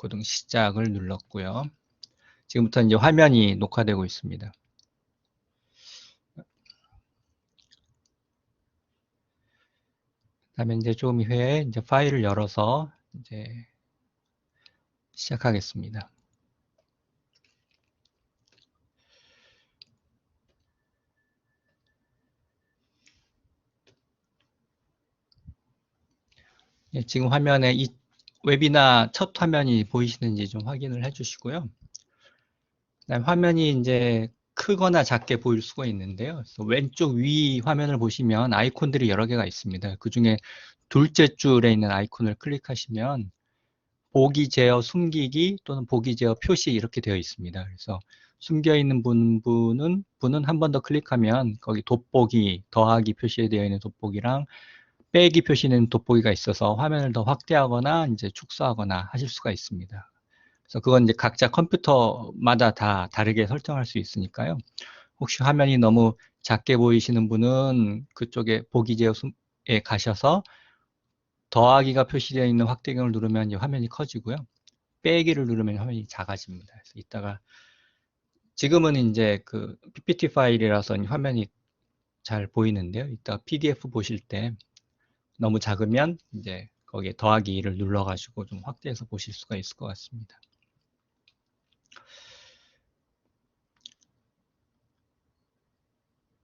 레코딩 시작을 눌렀고요. 지금부터 이제 화면이 녹화되고 있습니다. 그다음에 이제 좀 후에 이제 파일을 열어서 이제 시작하겠습니다. 예, 지금 화면에 이 웨비나 첫 화면이 보이시는지 좀 확인을 해주시고요. 그다음 화면이 이제 크거나 작게 보일 수가 있는데요. 그래서 왼쪽 위 화면을 보시면 아이콘들이 여러 개가 있습니다. 그 중에 둘째 줄에 있는 아이콘을 클릭하시면 보기 제어 숨기기 또는 보기 제어 표시 이렇게 되어 있습니다. 그래서 숨겨 있는 분은 한 번 더 클릭하면 거기 돋보기, 더하기 표시되어 있는 돋보기랑 빼기 표시는 돋보기가 있어서 화면을 더 확대하거나 이제 축소하거나 하실 수가 있습니다. 그래서 그건 이제 각자 컴퓨터마다 다 다르게 설정할 수 있으니까요. 혹시 화면이 너무 작게 보이시는 분은 그쪽에 보기 제어에 가셔서 더하기가 표시되어 있는 확대경을 누르면 이제 화면이 커지고요. 빼기를 누르면 화면이 작아집니다. 그래서 이따가 지금은 이제 그 PPT 파일이라서 화면이 잘 보이는데요. 이따 PDF 보실 때 너무 작으면 이제 거기에 더하기를 눌러가지고 좀 확대해서 보실 수가 있을 것 같습니다.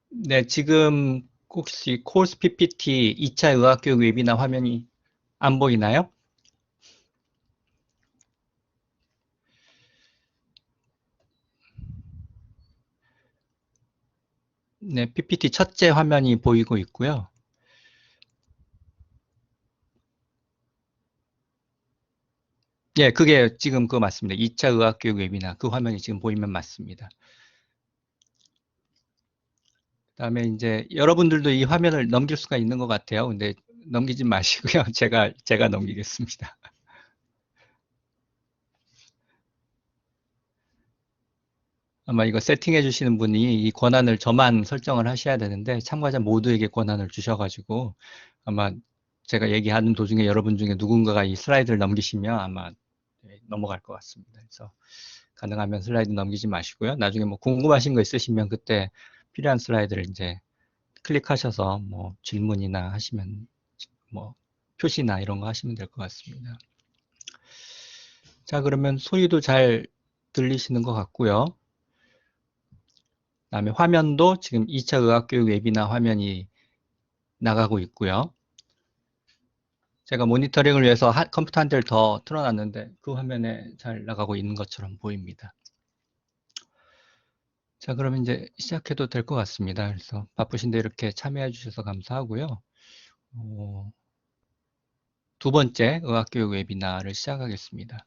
네, 지금 혹시 코र्스 PPT 2차 의학교육 웨비나 화면이 안 보이나요? 네, PPT 첫째 화면이 보이고 있고요. 예, 그게 지금 그거 맞습니다. 2차 의학교육 웨비나 그 화면이 지금 보이면 맞습니다. 그다음에 이제 여러분들도 이 화면을 넘길 수가 있는 것 같아요. 근데 넘기지 마시고요. 제가 넘기겠습니다. 아마 이거 세팅해 주시는 분이 이 권한을 저만 설정을 하셔야 되는데 참가자 모두에게 권한을 주셔가지고 아마 제가 얘기하는 도중에 여러분 중에 누군가가 이 슬라이드를 넘기시면 아마 넘어갈 것 같습니다. 그래서 가능하면 슬라이드 넘기지 마시고요. 나중에 뭐 궁금하신 거 있으시면 그때 필요한 슬라이드를 이제 클릭하셔서 뭐 질문이나 하시면 뭐 표시나 이런 거 하시면 될 것 같습니다. 자, 그러면 소리도 잘 들리시는 것 같고요. 그다음에 화면도 지금 2차 의학교육 웨비나 화면이 나가고 있고요. 제가 모니터링을 위해서 컴퓨터 한 대를 더 틀어놨는데 그 화면에 잘 나가고 있는 것처럼 보입니다. 자, 그럼 이제 시작해도 될 것 같습니다. 그래서 바쁘신데 이렇게 참여해 주셔서 감사하고요. 두 번째 의학교육 웨비나를 시작하겠습니다.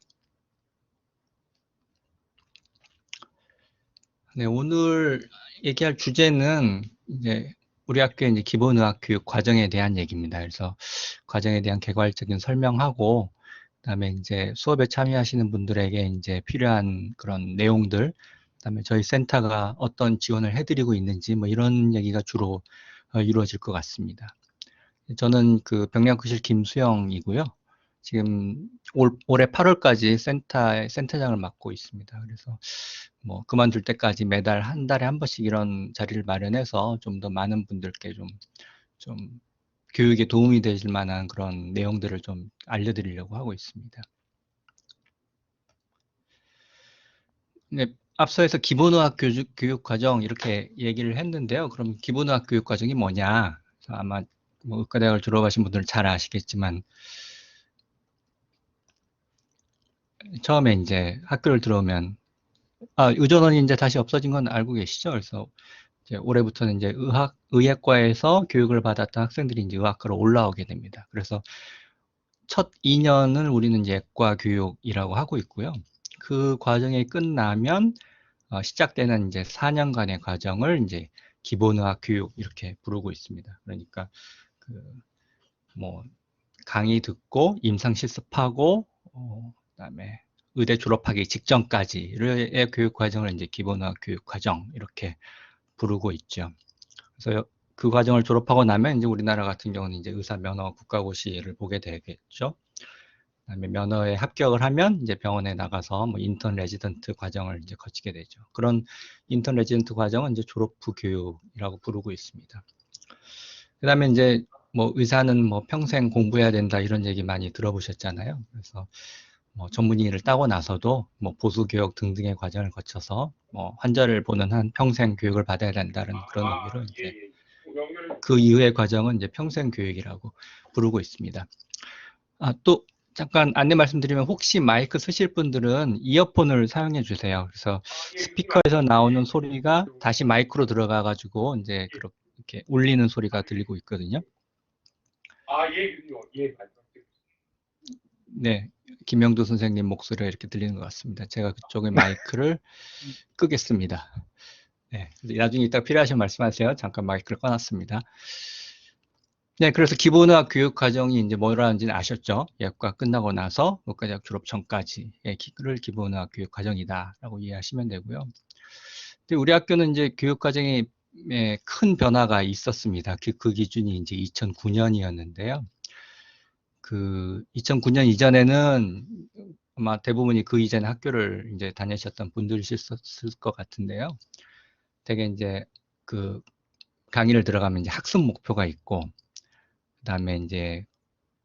네, 오늘 얘기할 주제는 이제 우리 학교의 이제 기본의학교육 과정에 대한 얘기입니다. 그래서 과정에 대한 개괄적인 설명하고, 그다음에 이제 수업에 참여하시는 분들에게 이제 필요한 그런 내용들, 그다음에 저희 센터가 어떤 지원을 해드리고 있는지 뭐 이런 얘기가 주로 이루어질 것 같습니다. 저는 그 병량크실 김수영이고요. 지금 올해 8월까지 센터장을 맡고 있습니다. 그래서 뭐 그만둘 때까지 매달 한 달에 한 번씩 이런 자리를 마련해서 좀 더 많은 분들께 좀 교육에 도움이 되실 만한 그런 내용들을 좀 알려드리려고 하고 있습니다. 네, 앞서에서 기본의학 교육 과정 이렇게 얘기를 했는데요. 그럼 기본의학 교육 과정이 뭐냐? 아마 뭐 의과대학을 졸업하신 분들은 잘 아시겠지만 처음에 이제 학교를 들어오면 의전원이 이제 다시 없어진 건 알고 계시죠? 그래서 이제 올해부터는 이제 의학과에서 교육을 받았던 학생들이 이제 의학과로 올라오게 됩니다. 그래서 첫 2년을 우리는 이제 예과 교육이라고 하고 있고요. 그 과정이 끝나면 시작되는 이제 4년간의 과정을 이제 기본의학 교육 이렇게 부르고 있습니다. 그러니까 그 뭐 강의 듣고 임상 실습하고 그다음에 의대 졸업하기 직전까지의 교육 과정을 이제 기본의학 교육 과정 이렇게 부르고 있죠. 그래서 그 과정을 졸업하고 나면 이제 우리나라 같은 경우는 이제 의사 면허 국가고시를 보게 되겠죠. 그다음에 면허에 합격을 하면 이제 병원에 나가서 뭐 인턴 레지던트 과정을 이제 거치게 되죠. 그런 인턴 레지던트 과정은 이제 졸업 후 교육이라고 부르고 있습니다. 그다음에 이제 뭐 의사는 뭐 평생 공부해야 된다 이런 얘기 많이 들어보셨잖아요. 그래서 뭐 전문의를 따고 나서도 뭐 보수 교육 등등의 과정을 거쳐서 뭐 환자를 보는 한 평생 교육을 받아야 된다는 그런 의미로 이제 그 이후의 과정은 이제 평생 교육이라고 부르고 있습니다. 또 잠깐 안내 말씀드리면 혹시 마이크 쓰실 분들은 이어폰을 사용해 주세요. 그래서 스피커에서 나오는 소리가 다시 마이크로 들어가 가지고 이제 그렇게 울리는 소리가 들리고 있거든요. 네, 김영도 선생님 목소리가 이렇게 들리는 것 같습니다. 제가 그쪽에 마이크를 끄겠습니다. 네, 나중에 이따 필요하시면 말씀하세요. 잠깐 마이크를 꺼놨습니다. 네, 그래서 기본의학 교육 과정이 이제 뭐라는지는 아셨죠? 예과 끝나고 나서 의과대학 졸업 전까지를 기본의학 교육 과정이다라고 이해하시면 되고요. 근데 우리 학교는 이제 교육 과정에 큰 변화가 있었습니다. 그 기준이 이제 2009년이었는데요. 그 2009년 이전에는 아마 대부분이 그 이전에 학교를 이제 다니셨던 분들이실 것 같은데요. 되게 이제 그 강의를 들어가면 이제 학습 목표가 있고, 그다음에 이제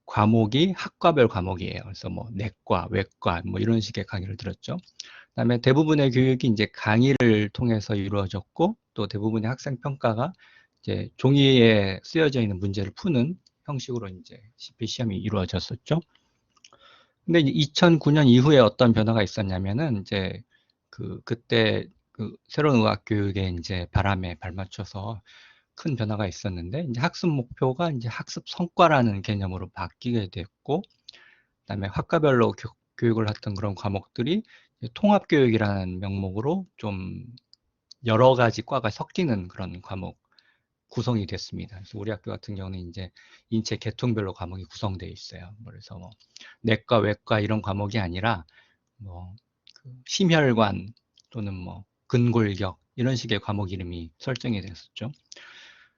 과목이 학과별 과목이에요. 그래서 뭐 내과, 외과 뭐 이런 식의 강의를 들었죠. 그다음에 대부분의 교육이 이제 강의를 통해서 이루어졌고, 또 대부분의 학생 평가가 이제 종이에 쓰여져 있는 문제를 푸는 형식으로 이제 CP 시험이 이루어졌었죠. 근데 이제 2009년 이후에 어떤 변화가 있었냐면은 이제 그때 그 새로운 의학 교육의 이제 바람에 발맞춰서 큰 변화가 있었는데 이제 학습 목표가 이제 학습 성과라는 개념으로 바뀌게 됐고, 그다음에 학과별로 교육을 했던 그런 과목들이 통합 교육이라는 명목으로 좀 여러 가지 과가 섞이는 그런 과목 구성이 됐습니다. 그래서 우리 학교 같은 경우는 이제 인체 계통별로 과목이 구성되어 있어요. 그래서 뭐 내과, 외과 이런 과목이 아니라 뭐 심혈관 또는 뭐 근골격 이런 식의 과목 이름이 설정이 됐었죠.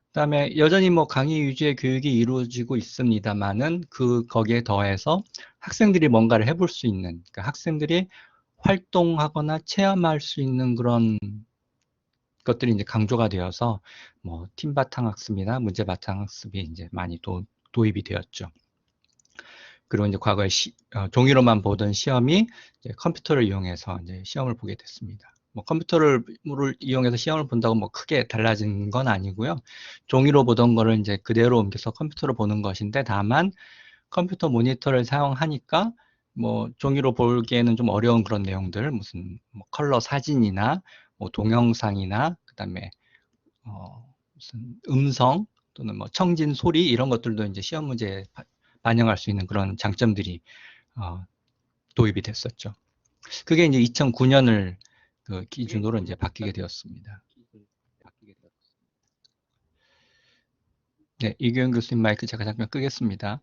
그다음에 여전히 뭐 강의 위주의 교육이 이루어지고 있습니다만은 거기에 더해서 학생들이 뭔가를 해볼 수 있는, 그러니까 학생들이 활동하거나 체험할 수 있는 그런 것들이 이제 강조가 되어서 뭐 팀 바탕 학습이나 문제 바탕 학습이 이제 많이 도입이 되었죠. 그리고 이제 과거에 종이로만 보던 시험이 이제 컴퓨터를 이용해서 이제 시험을 보게 됐습니다. 뭐 컴퓨터를 이용해서 시험을 본다고 뭐 크게 달라진 건 아니고요. 종이로 보던 거를 이제 그대로 옮겨서 컴퓨터로 보는 것인데, 다만 컴퓨터 모니터를 사용하니까 뭐 종이로 보기에는 좀 어려운 그런 내용들, 무슨 뭐 컬러 사진이나 뭐 동영상이나 그다음에 무슨 음성 또는 뭐 청진 소리 이런 것들도 이제 시험 문제에 반영할 수 있는 그런 장점들이 도입이 됐었죠. 그게 이제 2009년을 그 기준으로 이제 바뀌게 되었습니다. 네, 이규현 교수님 마이크 제가 잠깐 끄겠습니다.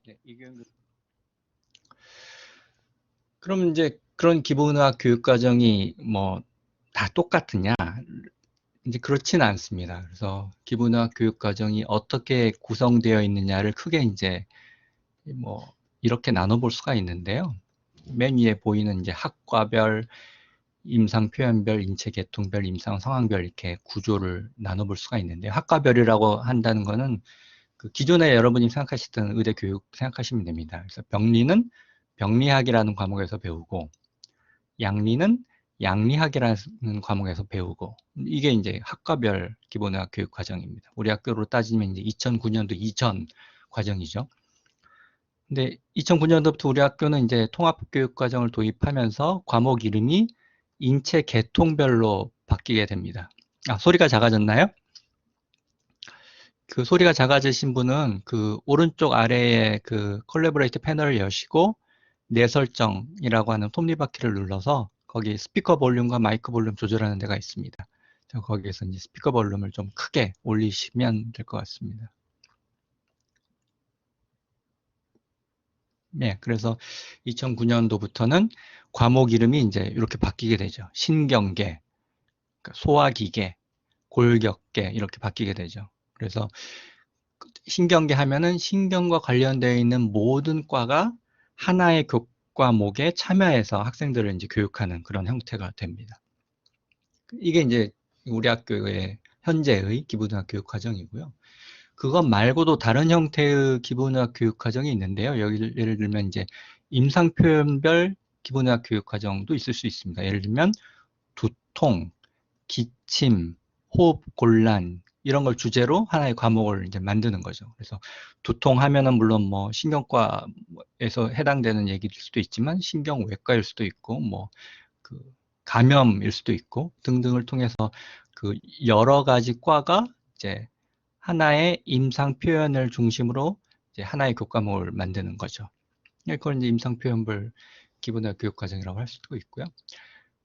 그럼 이제 그런 기본의학 교육 과정이 뭐 다 똑같으냐? 이제 그렇지는 않습니다. 그래서 기본의학 교육 과정이 어떻게 구성되어 있느냐를 크게 이제 뭐 이렇게 나눠볼 수가 있는데요. 맨 위에 보이는 이제 학과별, 임상 표현별, 인체 계통별, 임상 상황별 이렇게 구조를 나눠볼 수가 있는데요. 학과별이라고 한다는 거는 그 기존에 여러분이 생각하시던 의대 교육 생각하시면 됩니다. 그래서 병리는 병리학이라는 과목에서 배우고, 양리는 양리학이라는 과목에서 배우고, 이게 이제 학과별 기본의학 교육 과정입니다. 우리 학교로 따지면 이제 2009년도 이전 과정이죠. 근데 2009년도부터 우리 학교는 이제 통합교육 과정을 도입하면서 과목 이름이 인체 계통별로 바뀌게 됩니다. 소리가 작아졌나요? 그 소리가 작아지신 분은 그 오른쪽 아래에 그 콜라보레이트 패널을 여시고 내 설정이라고 하는 톱니바퀴를 눌러서 거기 스피커 볼륨과 마이크 볼륨 조절하는 데가 있습니다. 거기에서 이제 스피커 볼륨을 좀 크게 올리시면 될 것 같습니다. 네, 그래서 2009년도부터는 과목 이름이 이제 이렇게 바뀌게 되죠. 신경계, 그러니까 소화기계, 골격계 이렇게 바뀌게 되죠. 그래서 신경계 하면은 신경과 관련되어 있는 모든 과가 하나의 과목에 참여해서 학생들을 이제 교육하는 그런 형태가 됩니다. 이게 이제 우리 학교의 현재의 기본학 교육 과정이고요. 그것 말고도 다른 형태의 기본학 교육 과정이 있는데요. 여기 예를 들면 이제 임상표현별 기본학 교육 과정도 있을 수 있습니다. 예를 들면 두통, 기침, 호흡 곤란 이런 걸 주제로 하나의 과목을 이제 만드는 거죠. 그래서 두통 하면은 물론 뭐 신경과에서 해당되는 얘기일 수도 있지만 신경외과일 수도 있고 뭐 그 감염일 수도 있고 등등을 통해서 그 여러 가지 과가 이제 하나의 임상 표현을 중심으로 이제 하나의 교과목을 만드는 거죠. 그걸 이제 임상 표현별 기본학 교육 과정이라고 할 수도 있고요.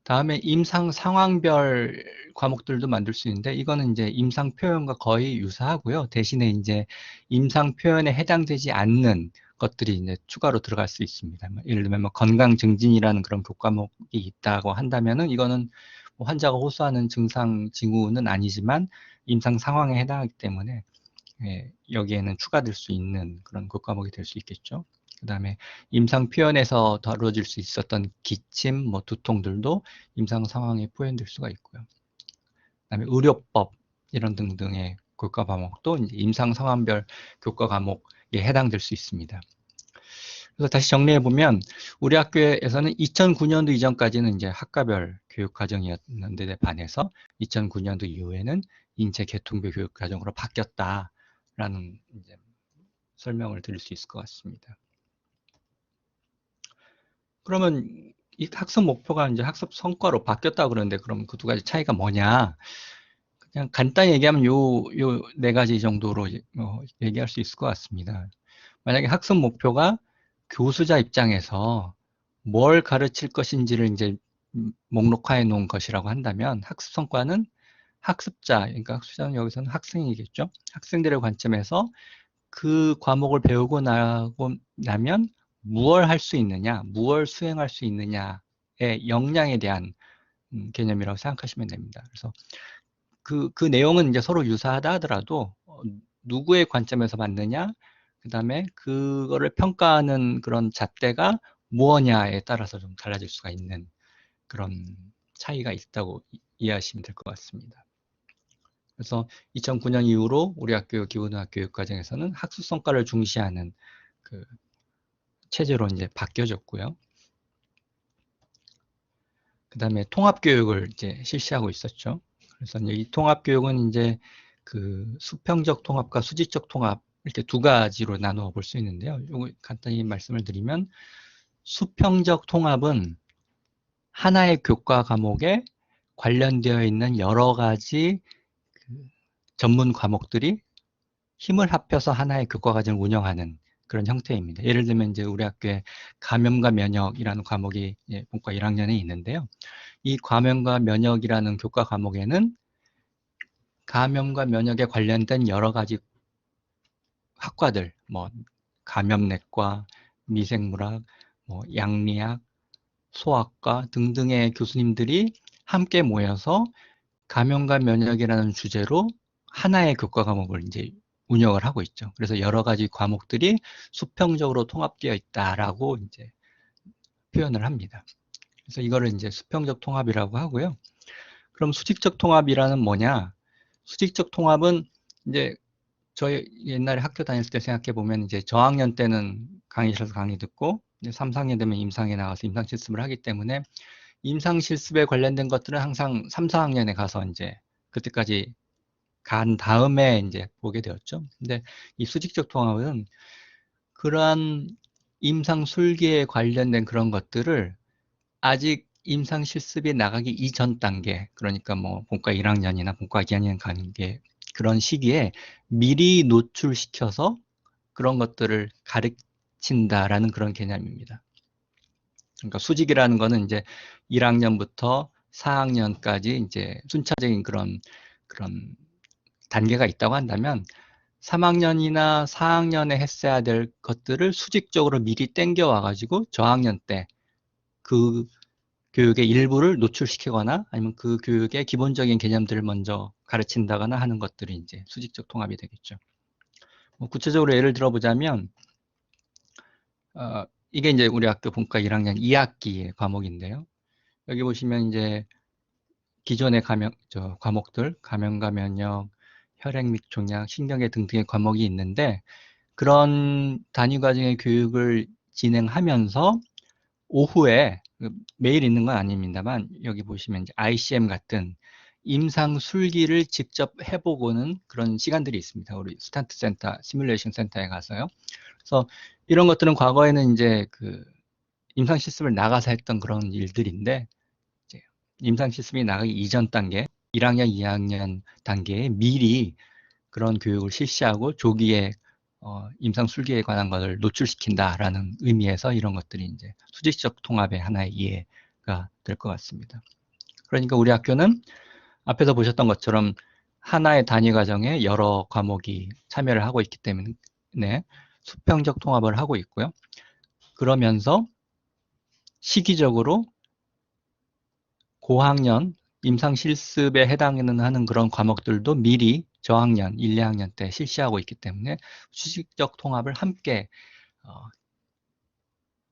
다음에 임상 상황별 과목들도 만들 수 있는데 이거는 이제 임상 표현과 거의 유사하고요. 대신에 이제 임상 표현에 해당되지 않는 것들이 이제 추가로 들어갈 수 있습니다. 예를 들면 뭐 건강 증진이라는 그런 교과목이 있다고 한다면은 이거는 뭐 환자가 호소하는 증상 징후는 아니지만 임상 상황에 해당하기 때문에 여기에는 추가될 수 있는 그런 교과목이 될 수 있겠죠. 그 다음에 임상 표현에서 다뤄질 수 있었던 기침, 뭐 두통들도 임상 상황에 표현될 수가 있고요. 그 다음에 의료법 이런 등등의 교과 과목도 이제 임상 상황별 교과 과목에 해당될 수 있습니다. 그래서 다시 정리해 보면 우리 학교에서는 2009년도 이전까지는 이제 학과별 교육 과정이었는데 반해서 2009년도 이후에는 인체 계통별 교육 과정으로 바뀌었다라는 이제 설명을 드릴 수 있을 것 같습니다. 그러면 이 학습 목표가 이제 학습 성과로 바뀌었다 그러는데 그럼 그 두 가지 차이가 뭐냐? 그냥 간단히 얘기하면 요 네 가지 정도로 얘기할 수 있을 것 같습니다. 만약에 학습 목표가 교수자 입장에서 뭘 가르칠 것인지를 이제 목록화해 놓은 것이라고 한다면 학습 성과는 학습자, 그러니까 학습자는 여기서는 학생이겠죠. 학생들의 관점에서 그 과목을 배우고 나면 무엇을 할 수 있느냐, 무엇을 수행할 수 있느냐의 역량에 대한 개념이라고 생각하시면 됩니다. 그래서 그 내용은 이제 서로 유사하다 하더라도 누구의 관점에서 봤느냐, 그 다음에 그거를 평가하는 그런 잣대가 무엇냐에 따라서 좀 달라질 수가 있는 그런 차이가 있다고 이해하시면 될 것 같습니다. 그래서 2009년 이후로 우리 학교 기본학 교육 과정에서는 학습 성과를 중시하는 그 체제로 이제 바뀌어졌고요. 그 다음에 통합교육을 이제 실시하고 있었죠. 그래서 이제 이 통합교육은 이제 그 수평적 통합과 수직적 통합 이렇게 두 가지로 나누어 볼 수 있는데요. 이거 간단히 말씀을 드리면 수평적 통합은 하나의 교과 과목에 관련되어 있는 여러 가지 그 전문 과목들이 힘을 합해서 하나의 교과 과정을 운영하는 그런 형태입니다. 예를 들면 이제 우리 학교에 감염과 면역이라는 과목이 본과 1학년에 있는데요. 이 감염과 면역이라는 교과 과목에는 감염과 면역에 관련된 여러 가지 학과들, 뭐 감염내과, 미생물학, 뭐 양리학, 소아과 등등의 교수님들이 함께 모여서 감염과 면역이라는 주제로 하나의 교과 과목을 이제 운영을 하고 있죠. 그래서 여러 가지 과목들이 수평적으로 통합되어 있다라고 이제 표현을 합니다. 그래서 이거를 이제 수평적 통합이라고 하고요. 그럼 수직적 통합이라는 뭐냐? 수직적 통합은 이제 저희 옛날에 학교 다닐 때 생각해 보면 이제 저학년 때는 강의실에서 강의 듣고 이제 3, 4학년 되면 임상에 나가서 임상 실습을 하기 때문에 임상 실습에 관련된 것들은 항상 3, 4학년에 가서 이제 그때까지 간 다음에 이제 보게 되었죠. 근데 이 수직적 통합은 그러한 임상 술기에 관련된 그런 것들을 아직 임상 실습이 나가기 이전 단계, 그러니까 뭐 본과 1학년이나 본과 2학년 가는 게 그런 시기에 미리 노출시켜서 그런 것들을 가르친다라는 그런 개념입니다. 그러니까 수직이라는 거는 이제 1학년부터 4학년까지 이제 순차적인 그런 단계가 있다고 한다면 3학년이나 4학년에 했어야 될 것들을 수직적으로 미리 땡겨와 가지고 저학년 때 그 교육의 일부를 노출시키거나 아니면 그 교육의 기본적인 개념들을 먼저 가르친다거나 하는 것들이 이제 수직적 통합이 되겠죠. 뭐 구체적으로 예를 들어보자면 이게 이제 우리 학교 본과 1학년 2학기의 과목인데요. 여기 보시면 이제 기존의 과목들, 감염과 면역, 혈액 및 종양, 신경계 등등의 과목이 있는데, 그런 단위 과정의 교육을 진행하면서 오후에 매일 있는 건 아닙니다만 여기 보시면 이제 ICM 같은 임상 술기를 직접 해보고는 그런 시간들이 있습니다. 우리 스탄트 센터, 시뮬레이션 센터에 가서요. 그래서 이런 것들은 과거에는 이제 그 임상 실습을 나가서 했던 그런 일들인데, 이제 임상 실습이 나가기 이전 단계, 1학년, 2학년 단계에 미리 그런 교육을 실시하고 조기에 임상 술기에 관한 것을 노출시킨다라는 의미에서 이런 것들이 이제 수직적 통합의 하나의 이해가 될 것 같습니다. 그러니까 우리 학교는 앞에서 보셨던 것처럼 하나의 단위 과정에 여러 과목이 참여를 하고 있기 때문에 수평적 통합을 하고 있고요. 그러면서 시기적으로 고학년 임상 실습에 해당하는 하는 그런 과목들도 미리 저학년 1, 2학년 때 실시하고 있기 때문에 수직적 통합을 함께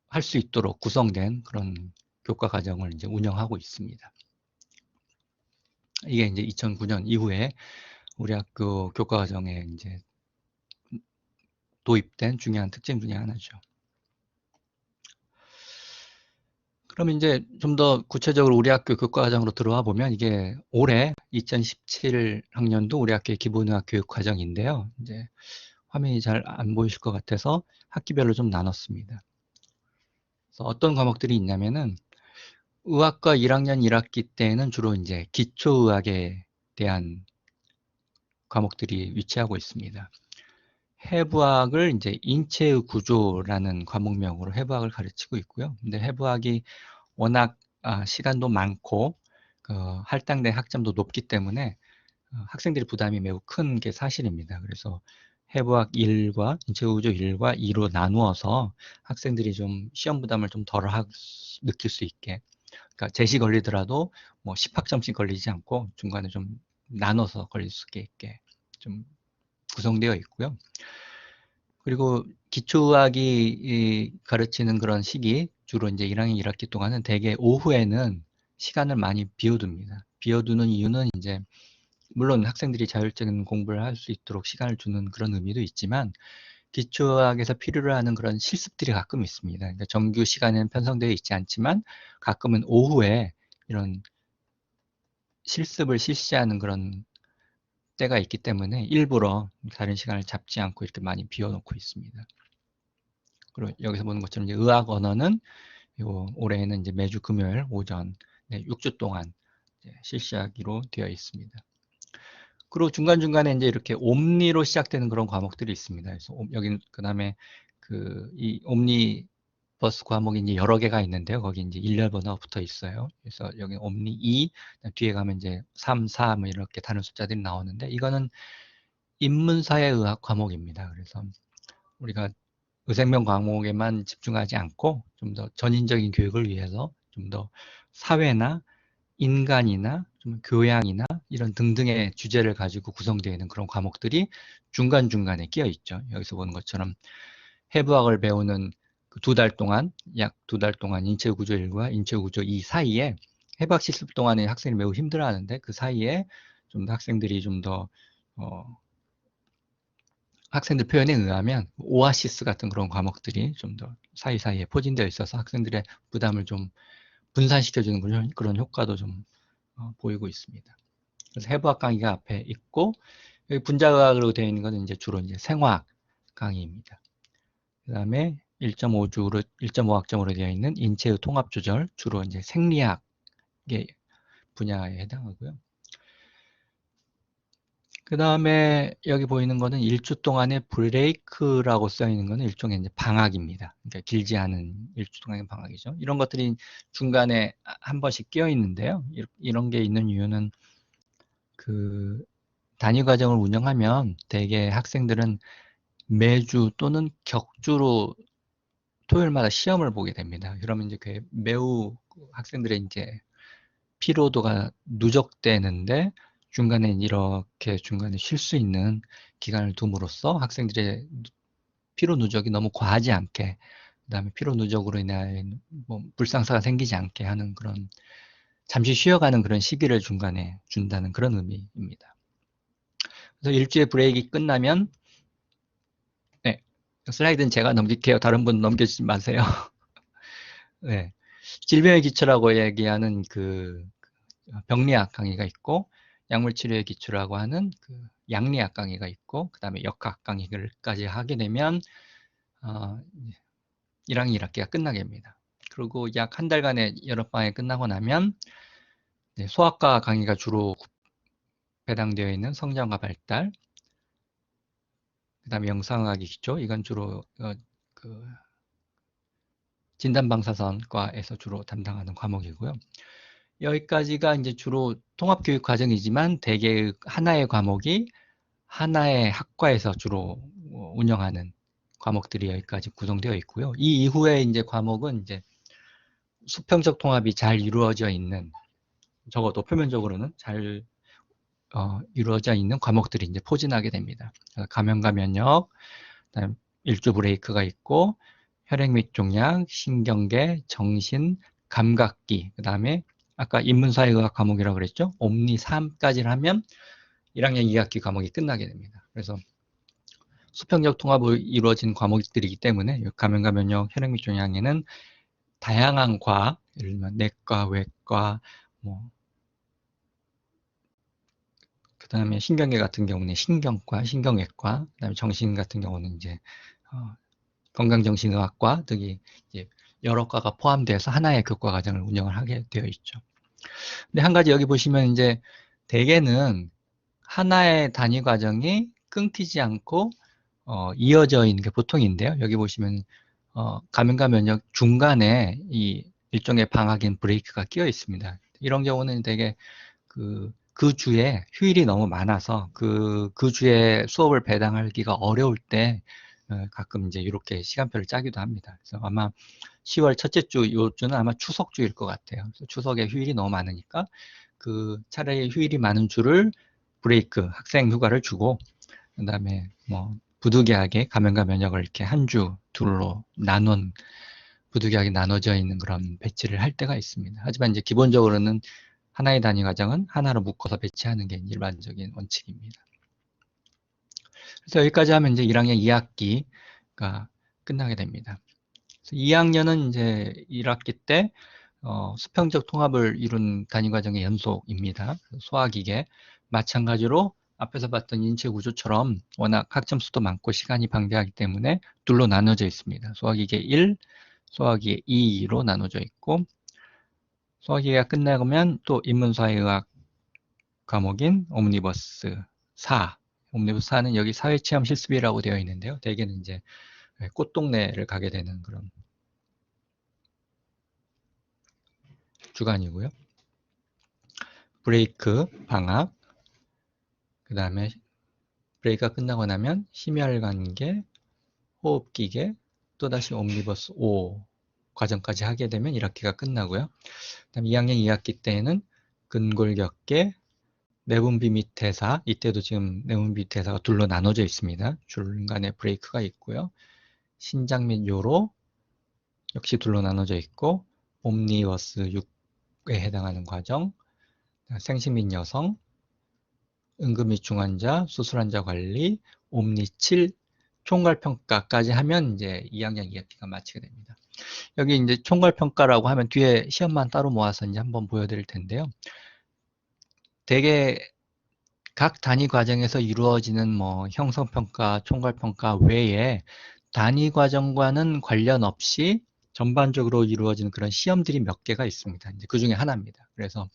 할 수 있도록 구성된 그런 교과 과정을 이제 운영하고 있습니다. 이게 이제 2009년 이후에 우리 학교 교과 과정에 이제 도입된 중요한 특징 중에 하나죠. 그럼 이제 좀 더 구체적으로 우리 학교 교과 과정으로 들어와 보면 이게 올해 2017학년도 우리 학교의 기본의학 교육 과정인데요. 이제 화면이 잘 안 보이실 것 같아서 학기별로 좀 나눴습니다. 그래서 어떤 과목들이 있냐면은 의학과 1학년 1학기 때는 주로 이제 기초의학에 대한 과목들이 위치하고 있습니다. 해부학을 이제 인체의 구조라는 과목명으로 해부학을 가르치고 있고요. 근데 해부학이 워낙 시간도 많고 할당된 학점도 높기 때문에 학생들이 부담이 매우 큰 게 사실입니다. 그래서 해부학 1과 인체구조 1과 2로 나누어서 학생들이 좀 시험 부담을 좀 덜 느낄 수 있게, 그러니까 제시 걸리더라도 뭐 10학점씩 걸리지 않고 중간에 좀 나눠서 걸릴 수 있게 좀 구성되어 있고요. 그리고 기초의학이 가르치는 그런 시기, 주로 이제 1학년 1학기 동안은 대개 오후에는 시간을 많이 비워둡니다. 비워두는 이유는 이제 물론 학생들이 자율적인 공부를 할 수 있도록 시간을 주는 그런 의미도 있지만 기초학에서 필요로 하는 그런 실습들이 가끔 있습니다. 그러니까 정규 시간에는 편성되어 있지 않지만 가끔은 오후에 이런 실습을 실시하는 그런 때가 있기 때문에 일부러 다른 시간을 잡지 않고 이렇게 많이 비워놓고 있습니다. 그리고 여기서 보는 것처럼 이제 의학 언어는 올해는 이제 매주 금요일 오전 6주 동안 실시하기로 되어 있습니다. 그리고 중간중간에 이제 이렇게 옴니로 시작되는 그런 과목들이 있습니다. 그래서 여기 그다음에 이 옴니버스 과목이 이제 여러 개가 있는데요. 거기 이제 일렬 번호가 붙어 있어요. 그래서 여기 옴니 2, 뒤에 가면 이제 3, 4 뭐 이렇게 다른 숫자들이 나오는데 이거는 인문사회의학 과목입니다. 그래서 우리가 의생명 과목에만 집중하지 않고 좀 더 전인적인 교육을 위해서 좀 더 사회나 인간이나 좀 교양이나 이런 등등의 주제를 가지고 구성되어 있는 그런 과목들이 중간중간에 끼어 있죠. 여기서 보는 것처럼 해부학을 배우는 그 2달 동안, 약 2달 동안 인체구조 1과 인체구조 2 사이에 해부학 실습 동안에 학생이 매우 힘들어하는데 그 사이에 좀 더 학생들이 좀 더 학생들 표현에 의하면 오아시스 같은 그런 과목들이 좀 더 사이사이에 포진되어 있어서 학생들의 부담을 좀 분산시켜주는 그런 효과도 좀 보이고 있습니다. 그래서 해부학 강의가 앞에 있고 여기 분자의학으로 되어 있는 것은 이제 주로 이제 생화학 강의입니다. 그 다음에 1.5주로 1.5학점으로 되어 있는 인체의 통합 조절, 주로 이제 생리학의 분야에 해당하고요. 그 다음에 여기 보이는 거는 1주 동안의 브레이크라고 써 있는 거는 일종의 이제 방학입니다. 그러니까 길지 않은 1주 동안의 방학이죠. 이런 것들이 중간에 한 번씩 끼어 있는데요. 이런 게 있는 이유는 그 단위 과정을 운영하면 대개 학생들은 매주 또는 격주로 토요일마다 시험을 보게 됩니다. 그러면 이제 매우 학생들의 이제 피로도가 누적되는데 중간에 이렇게 중간에 쉴 수 있는 기간을 둠으로써 학생들의 피로 누적이 너무 과하지 않게 그다음에 피로 누적으로 인한 뭐 불상사가 생기지 않게 하는 그런 잠시 쉬어가는 그런 시기를 중간에 준다는 그런 의미입니다. 그래서 일주일 브레이크 끝나면 네, 슬라이드는 제가 넘길게요. 다른 분 넘겨주지 마세요. 네, 질병의 기초라고 얘기하는 그 병리학 강의가 있고 약물치료의 기초라고 하는 그 양리학 강의가 있고 그 다음에 역학 강의까지 하게 되면 1학년 1학기가 끝나게 됩니다. 그리고 약 한 달간의 여름방학이 끝나고 나면 소아과 강의가 주로 배당되어 있는 성장과 발달, 그 다음에 영상학이 기초, 이건 주로 그 진단방사선과에서 주로 담당하는 과목이고요. 여기까지가 이제 주로 통합교육 과정이지만 대개 하나의 과목이 하나의 학과에서 주로 운영하는 과목들이 여기까지 구성되어 있고요. 이 이후에 이제 과목은 이제 수평적 통합이 잘 이루어져 있는, 적어도 표면적으로는 잘 이루어져 있는 과목들이 이제 포진하게 됩니다. 감염과 면역, 그다음 일주 브레이크가 있고 혈액 및 종양, 신경계, 정신, 감각기, 그 다음에 아까 인문사회의학 과목이라고 그랬죠? 옴니 3까지를 하면 1학년 2학기 과목이 끝나게 됩니다. 그래서 수평적 통합으로 이루어진 과목들이기 때문에 감염과 면역, 혈액 및 종양에는 다양한 과, 예를 들면 내과, 외과, 뭐 그다음에 신경계 같은 경우는 신경과, 신경외과, 그다음에 정신 같은 경우는 이제 건강정신의학과 등이 이제 여러 과가 포함돼서 하나의 교과 과정을 운영을 하게 되어 있죠. 근데 한 가지 여기 보시면 이제 대개는 하나의 단위 과정이 끊기지 않고 이어져 있는 게 보통인데요. 여기 보시면 감염과 면역 중간에 이 일종의 방학인 브레이크가 끼어 있습니다. 이런 경우는 되게 그 주에 휴일이 너무 많아서 그 주에 수업을 배당하기가 어려울 때 가끔 이제 이렇게 시간표를 짜기도 합니다. 그래서 아마 10월 첫째 주, 요 주는 아마 추석주일 것 같아요. 그래서 추석에 휴일이 너무 많으니까 그 차라리 휴일이 많은 주를 브레이크, 학생 휴가를 주고 그다음에 뭐 부득이하게 감염과 면역을 이렇게 한 주, 둘로 부득이하게 나눠져 있는 그런 배치를 할 때가 있습니다. 하지만 이제 기본적으로는 하나의 단위 과정은 하나로 묶어서 배치하는 게 일반적인 원칙입니다. 그래서 여기까지 하면 이제 1학년 2학기가 끝나게 됩니다. 2학년은 이제 1학기 때 수평적 통합을 이룬 단위 과정의 연속입니다. 소화기계 마찬가지로 앞에서 봤던 인체 구조처럼 워낙 학점 수도 많고 시간이 방대하기 때문에 둘로 나눠져 있습니다. 소화기계 1, 소화기계 2로 나눠져 있고 소화기계가 끝나면 또 인문사회의학 과목인 옴니버스 4. 옴니버스 4는 여기 사회체험 실습이라고 되어 있는데요. 대개는 이제 꽃동네를 가게 되는 그런 주간이고요. 브레이크, 방학, 그 다음에 브레이크가 끝나고 나면 심혈관계, 호흡기계, 또다시 옴니버스 5 과정까지 하게 되면 1학기가 끝나고요. 그 다음 2학년 2학기 때에는 근골격계, 내분비 및 대사, 이때도 지금 내분비 대사가 둘로 나눠져 있습니다. 중간에 브레이크가 있고요. 신장 및 요로 역시 둘로 나눠져 있고 옴니버스 6에 해당하는 과정, 생식 및 여성, 응급 및 중환자, 수술환자 관리, 옴니 7, 총괄평가까지 하면 이제 2학년 2학기가 마치게 됩니다. 여기 이제 총괄평가라고 하면 뒤에 시험만 따로 모아서 이제 한번 보여드릴 텐데요. 대개 각 단위 과정에서 이루어지는 뭐 형성평가, 총괄평가 외에 단위 과정과는 관련 없이 전반적으로 이루어지는 그런 시험들이 몇 개가 있습니다. 이제 그 중에 하나입니다. 그래서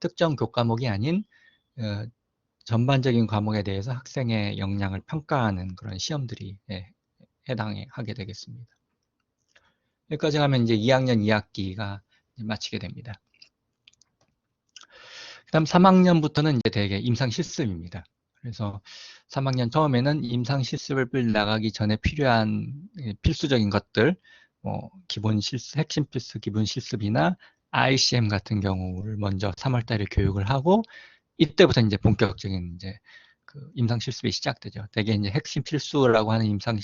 특정 교과목이 아닌 전반적인 과목에 대해서 학생의 역량을 평가하는 그런 시험들이 해당하게 되겠습니다. 여기까지 하면 이제 2학년 2학기가 마치게 됩니다. 그 다음 3학년부터는 이제 대개 임상 실습입니다. 그래서 3학년 처음에는 임상 실습을 나가기 전에 필요한 필수적인 것들, 기본 실습, 핵심 필수 기본 실습이나 ICM 같은 경우를 먼저 3월달에 교육을 하고 이때부터 이제 본격적인 이제 그 임상 실습이 시작되죠. 대개 이제 핵심 필수라고 하는 임상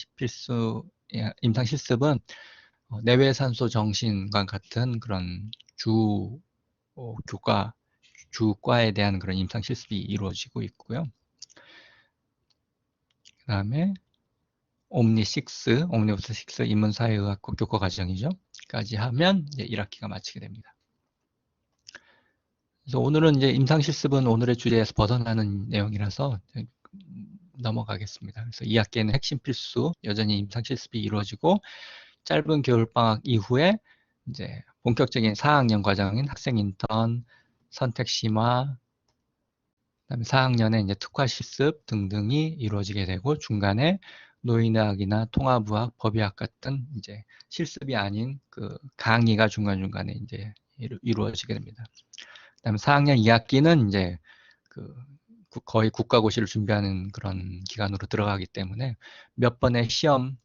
실습은 내외산소 정신과 같은 그런 주과에 대한 그런 임상 실습이 이루어지고 있고요. 그 다음에 옴니부터 6 인문사회의학 교과 과정이죠. 까지 하면 이제 1학기가 마치게 됩니다. 그래서 오늘은 이제 임상 실습은 오늘의 주제에서 벗어나는 내용이라서 넘어가겠습니다. 그래서 2학기에는 핵심 필수 여전히 임상 실습이 이루어지고 짧은 겨울방학 이후에 이제 본격적인 4학년 과정인 학생 인턴, 선택 심화, 그다음에 4학년에 이제 특화 실습 등등이 이루어지게 되고 중간에 노인의학이나 통합의학, 법의학 같은 이제 실습이 아닌 그 강의가 중간중간에 이제 이루어지게 됩니다. 그다음에 4학년 2학기는 이제 그 거의 국가고시를 준비하는 그런 기간으로 들어가기 때문에 몇 번의 시험을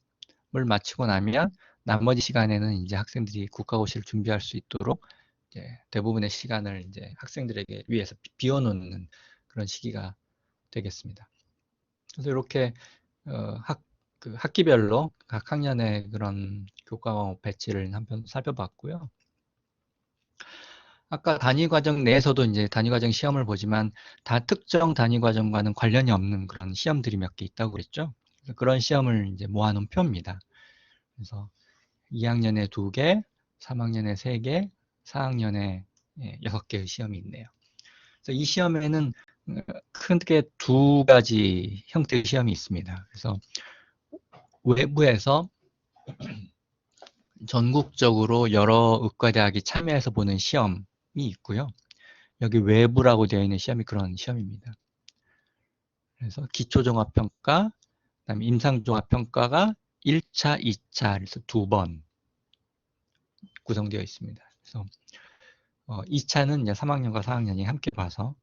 마치고 나면 나머지 시간에는 이제 학생들이 국가고시를 준비할 수 있도록 이제 대부분의 시간을 이제 학생들에게 위해서 비워놓는 그런 시기가 되겠습니다. 그래서 이렇게 학기별로 각 학년의 그런 교과 과목 배치를 한번 살펴봤고요. 아까 단위과정 내에서도 이제 단위과정 시험을 보지만 다 특정 단위과정과는 관련이 없는 그런 시험들이 몇 개 있다고 그랬죠. 그런 시험을 이제 모아놓은 표입니다. 그래서 2학년에 2개, 3학년에 3개, 4학년에 6개의 시험이 있네요. 그래서 이 시험에는 크게 2가지 형태의 시험이 있습니다. 그래서 외부에서 전국적으로 여러 의과대학이 참여해서 보는 시험이 있고요. 여기 외부라고 되어 있는 시험이 그런 시험입니다. 그래서 기초종합평가, 그다음에 임상종합평가가 1차, 2차, 그래서 2번 구성되어 있습니다. 그래서 2차는 이제 3학년과 4학년이 함께 봐서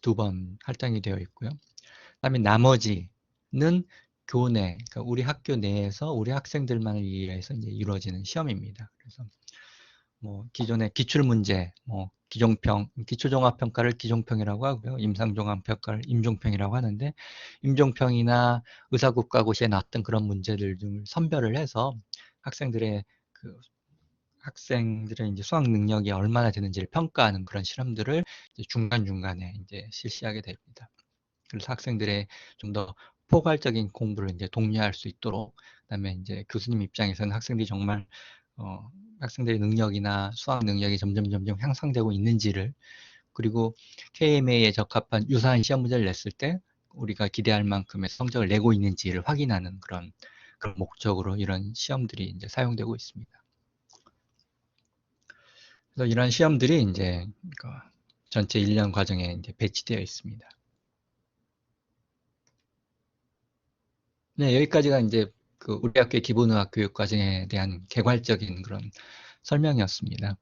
2번 할당이 되어 있고요. 그다음에 나머지는 교내, 그러니까 우리 학교 내에서 우리 학생들만을 위해서 이제 이루어지는 시험입니다. 그래서 뭐 기존의 기출문제, 뭐 기초종합평가를 기종평이라고 하고요. 임상종합평가를 임종평이라고 하는데 임종평이나 의사국가고시에 나왔던 그런 문제들 등 선별을 해서 학생들의 이제 수학 능력이 얼마나 되는지를 평가하는 그런 실험들을 이제 중간중간에 이제 실시하게 됩니다. 그래서 학생들의 좀 더 포괄적인 공부를 이제 독려할 수 있도록, 그다음에 이제 교수님 입장에서는 학생들이 정말 학생들의 능력이나 수학 능력이 점점 향상되고 있는지를, 그리고 KMA에 적합한 유사한 시험 문제를 냈을 때 우리가 기대할 만큼의 성적을 내고 있는지를 확인하는 그런 목적으로 이런 시험들이 이제 사용되고 있습니다. 그래서 이런 시험들이 이제 전체 1년 과정에 이제 배치되어 있습니다. 네, 여기까지가 이제 우리 학교의 기본의학 교육 과정에 대한 개괄적인 그런 설명이었습니다.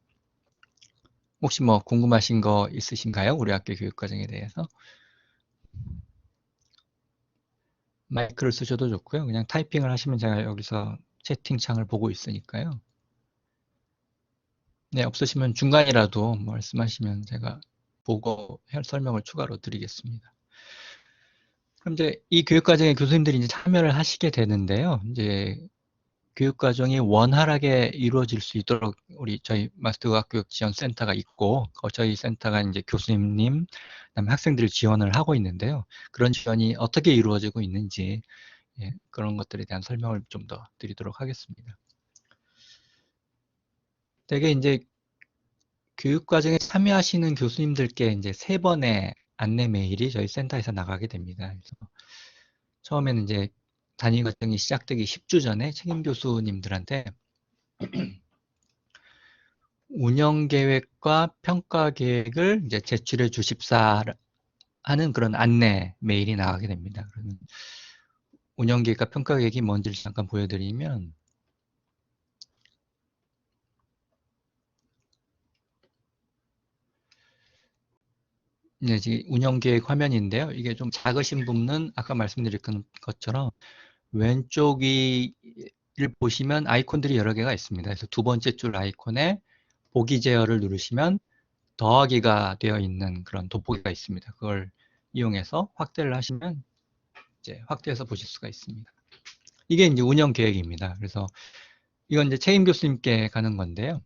혹시 뭐 궁금하신 거 있으신가요? 우리 학교 교육 과정에 대해서? 마이크를 쓰셔도 좋고요. 그냥 타이핑을 하시면 제가 여기서 채팅창을 보고 있으니까요. 네, 없으시면 중간이라도 말씀하시면 제가 보고 설명을 추가로 드리겠습니다. 그럼 이제 이 교육과정에 교수님들이 이제 참여를 하시게 되는데요. 이제 교육과정이 원활하게 이루어질 수 있도록 저희 마스터교육지원센터가 있고, 저희 센터가 이제 교수님, 그다음에 학생들을 지원을 하고 있는데요. 그런 지원이 어떻게 이루어지고 있는지 그런 것들에 대한 설명을 좀 더 드리도록 하겠습니다. 대개 이제 교육과정에 참여하시는 교수님들께 이제 3번의 안내 메일이 저희 센터에서 나가게 됩니다. 그래서 처음에는 이제 단위 과정이 시작되기 10주 전에 책임 교수님들한테 운영 계획과 평가 계획을 이제 제출해 주십사 하는 그런 안내 메일이 나가게 됩니다. 그러면 운영 계획과 평가 계획이 뭔지를 잠깐 보여드리면, 이제 운영 계획 화면인데요. 이게 좀 작으신 분은 아까 말씀드린 것처럼 왼쪽을 보시면 아이콘들이 여러 개가 있습니다. 그래서 2번째 줄 아이콘에 보기 제어를 누르시면 더하기가 되어 있는 그런 돋보기가 있습니다. 그걸 이용해서 확대를 하시면 이제 확대해서 보실 수가 있습니다. 이게 이제 운영 계획입니다. 그래서 이건 이제 책임 교수님께 가는 건데요.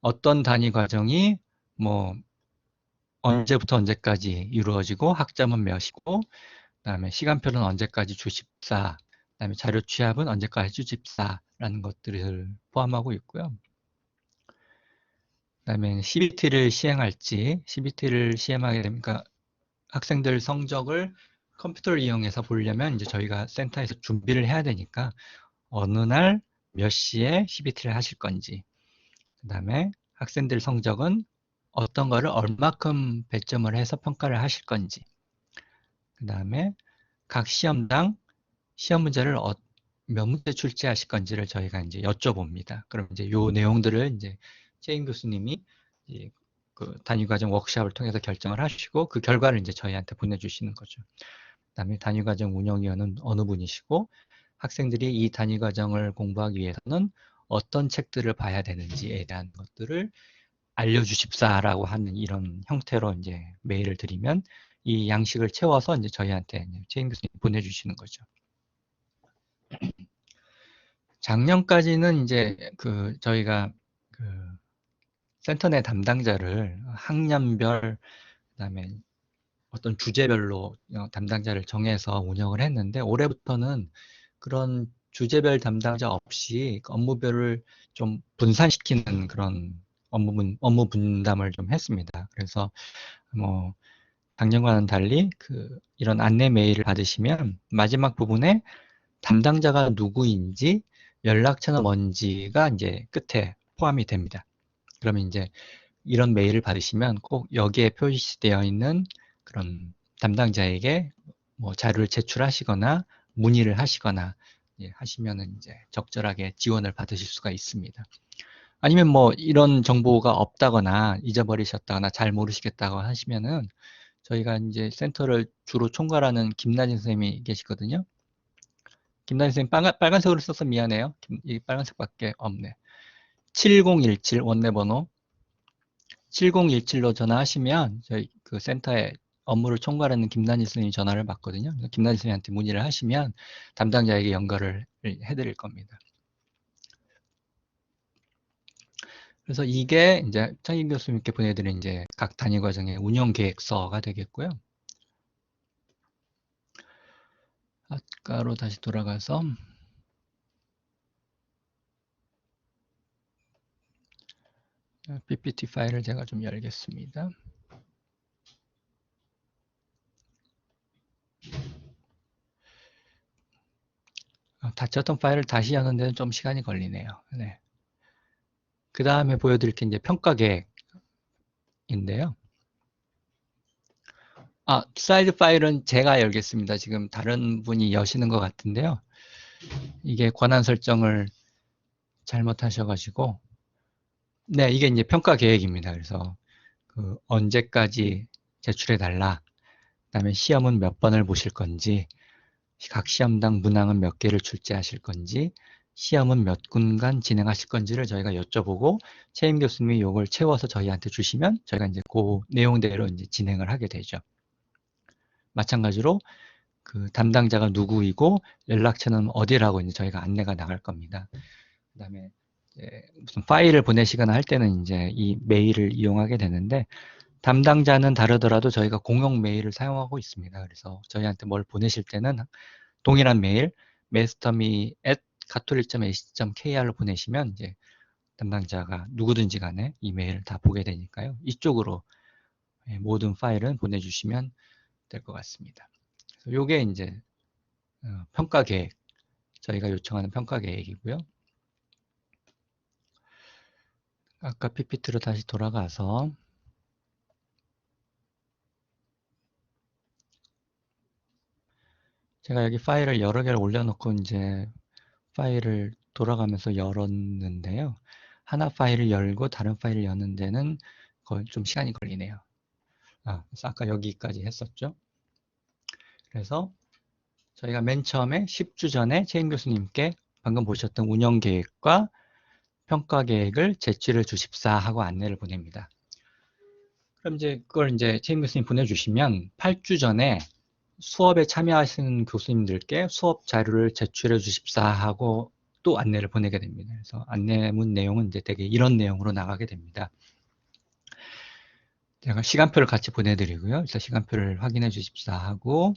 어떤 단위 과정이 뭐 언제부터 언제까지 이루어지고 학점은 몇이고 그다음에 시간표는 언제까지 주십사, 그다음에 자료 취합은 언제까지 주십사라는 것들을 포함하고 있고요. 그다음에 CBT를 시행할지, CBT를 시행하게 되니까 학생들 성적을 컴퓨터를 이용해서 보려면 이제 저희가 센터에서 준비를 해야 되니까 어느 날 몇 시에 CBT를 하실 건지, 그다음에 학생들 성적은 어떤 거를 얼마큼 배점을 해서 평가를 하실 건지, 그다음에 각 시험당 시험 문제를 몇 문제 출제하실 건지를 저희가 이제 여쭤봅니다. 그럼 이제 요 내용들을 이제 최인 교수님이 이제 그 단위과정 워크숍을 통해서 결정을 하시고 그 결과를 이제 저희한테 보내주시는 거죠. 그다음에 단위과정 운영위원은 어느 분이시고 학생들이 이 단위과정을 공부하기 위해서는 어떤 책들을 봐야 되는지에 대한 것들을 알려주십사라고 하는 이런 형태로 이제 메일을 드리면 이 양식을 채워서 이제 저희한테 최인 교수님 보내주시는 거죠. 작년까지는 이제 그 저희가 그 센터 내 담당자를 학년별 그다음에 어떤 주제별로 담당자를 정해서 운영을 했는데 올해부터는 그런 주제별 담당자 없이 업무별을 좀 분산시키는 그런 업무 분담을 좀 했습니다. 그래서 뭐 작년과는 달리 그 이런 안내 메일을 받으시면 마지막 부분에 담당자가 누구인지 연락처는 뭔지가 이제 끝에 포함이 됩니다. 그러면 이제 이런 메일을 받으시면 꼭 여기에 표시되어 있는 그런 담당자에게 뭐 자료를 제출하시거나 문의를 하시거나 하시면은 이제 적절하게 지원을 받으실 수가 있습니다. 아니면 뭐 이런 정보가 없다거나 잊어버리셨다거나 잘 모르시겠다고 하시면은 저희가 이제 센터를 주로 총괄하는 김나진 선생님이 계시거든요. 김나진 선생님 빨간색으로 써서 미안해요. 이 빨간색밖에 없네. 7017 원내번호 7017로 전화하시면 저희 그 센터에 업무를 총괄하는 김나진 선생님이 전화를 받거든요. 김나진 선생님한테 문의를 하시면 담당자에게 연결을 해드릴 겁니다. 그래서 이게 이제 창익 교수님께 보내드린 이제 각 단위 과정의 운영 계획서가 되겠고요. 아까로 다시 돌아가서 PPT 파일을 제가 좀 열겠습니다. 닫혔던 파일을 다시 여는 데는 좀 시간이 걸리네요. 네. 그 다음에 보여드릴 게 이제 평가 계획인데요. 슬라이드 파일은 제가 열겠습니다. 지금 다른 분이 여시는 것 같은데요. 이게 권한 설정을 잘못하셔가지고, 네, 이게 이제 평가 계획입니다. 그래서 그 언제까지 제출해 달라. 그다음에 시험은 몇 번을 보실 건지, 각 시험당 문항은 몇 개를 출제하실 건지, 시험은 몇 군간 진행하실 건지를 저희가 여쭤보고 최임 교수님이 이걸 채워서 저희한테 주시면 저희가 이제 그 내용대로 이제 진행을 하게 되죠. 마찬가지로 그 담당자가 누구이고 연락처는 어디라고 이제 저희가 안내가 나갈 겁니다. 그다음에 무슨 파일을 보내시거나 할 때는 이제 이 메일을 이용하게 되는데 담당자는 다르더라도 저희가 공용 메일을 사용하고 있습니다. 그래서 저희한테 뭘 보내실 때는 동일한 메일 mastermy@catholic.ac.kr로 보내시면 이제 담당자가 누구든지 간에 이 메일을 다 보게 되니까요. 이쪽으로 모든 파일은 보내주시면 될 것 같습니다. 그래서 요게 이제 평가 계획, 저희가 요청하는 평가 계획이고요. 아까 PPT로 다시 돌아가서 제가 여기 파일을 여러 개를 올려놓고 이제 파일을 돌아가면서 열었는데요. 하나 파일을 열고 다른 파일을 여는 데는 거의 좀 시간이 걸리네요. 그래서 아까 여기까지 했었죠. 그래서 저희가 맨 처음에 10주 전에 최인 교수님께 방금 보셨던 운영 계획과 평가 계획을 제출해 주십사 하고 안내를 보냅니다. 그럼 이제 그걸 이제 최인 교수님 보내주시면 8주 전에 수업에 참여하시는 교수님들께 수업 자료를 제출해 주십사 하고 또 안내를 보내게 됩니다. 그래서 안내문 내용은 이제 되게 이런 내용으로 나가게 됩니다. 제가 시간표를 같이 보내드리고요. 그래서 시간표를 확인해 주십사 하고,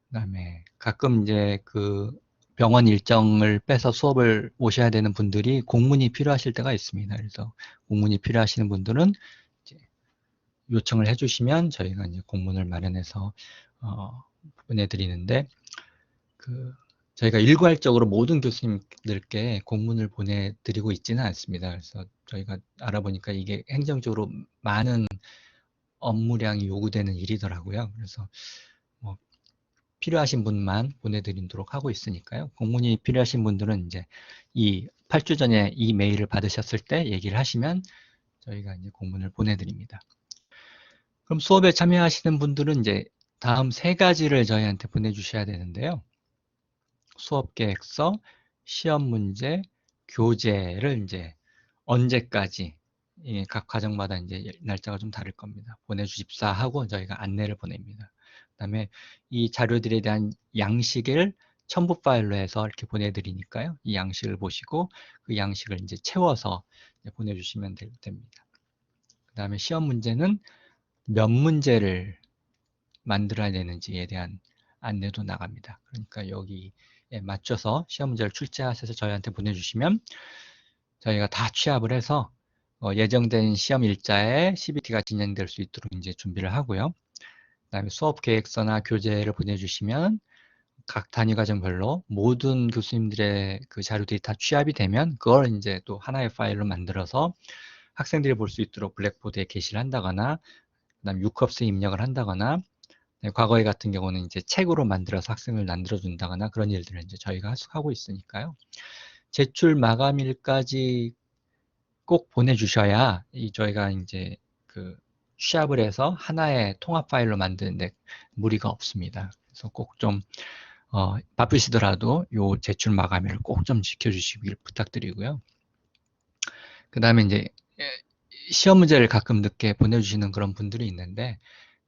그다음에 가끔 이제 그 병원 일정을 빼서 수업을 오셔야 되는 분들이 공문이 필요하실 때가 있습니다. 그래서 공문이 필요하시는 분들은 이제 요청을 해주시면 저희가 이제 공문을 마련해서 보내드리는데, 그 저희가 일괄적으로 모든 교수님들께 공문을 보내드리고 있지는 않습니다. 그래서 저희가 알아보니까 이게 행정적으로 많은 업무량이 요구되는 일이더라고요. 그래서 뭐 필요하신 분만 보내드리도록 하고 있으니까요. 공문이 필요하신 분들은 이제 이 8주 전에 이 메일을 받으셨을 때 얘기를 하시면 저희가 이제 공문을 보내드립니다. 그럼 수업에 참여하시는 분들은 이제 다음 세 가지를 저희한테 보내주셔야 되는데요. 수업 계획서, 시험 문제, 교재를 이제 언제까지, 각 과정마다 이제 날짜가 좀 다를 겁니다. 보내주십사 하고 저희가 안내를 보냅니다. 그다음에 이 자료들에 대한 양식을 첨부 파일로 해서 이렇게 보내드리니까요. 이 양식을 보시고 그 양식을 이제 채워서 보내주시면 됩니다. 그다음에 시험 문제는 몇 문제를 만들어야 되는지에 대한 안내도 나갑니다. 그러니까 여기에 맞춰서 시험 문제를 출제하셔서 저희한테 보내주시면 저희가 다 취합을 해서 예정된 시험 일자에 CBT가 진행될 수 있도록 이제 준비를 하고요. 그다음에 수업 계획서나 교재를 보내주시면 각 단위 과정별로 모든 교수님들의 그 자료들이 다 취합이 되면 그걸 이제 또 하나의 파일로 만들어서 학생들이 볼 수 있도록 블랙보드에 게시를 한다거나, 그다음 유컵스에 입력을 한다거나, 과거에 같은 경우는 이제 책으로 만들어서 학생을 만들어 준다거나 그런 일들을 이제 저희가 하고 있으니까요. 제출 마감일까지 꼭 보내주셔야 저희가 이제 그 취합을 해서 하나의 통합 파일로 만드는데 무리가 없습니다. 그래서 꼭 좀 바쁘시더라도 요 제출 마감일을 꼭 좀 지켜주시길 부탁드리고요. 그 다음에 이제 시험 문제를 가끔 늦게 보내주시는 그런 분들이 있는데,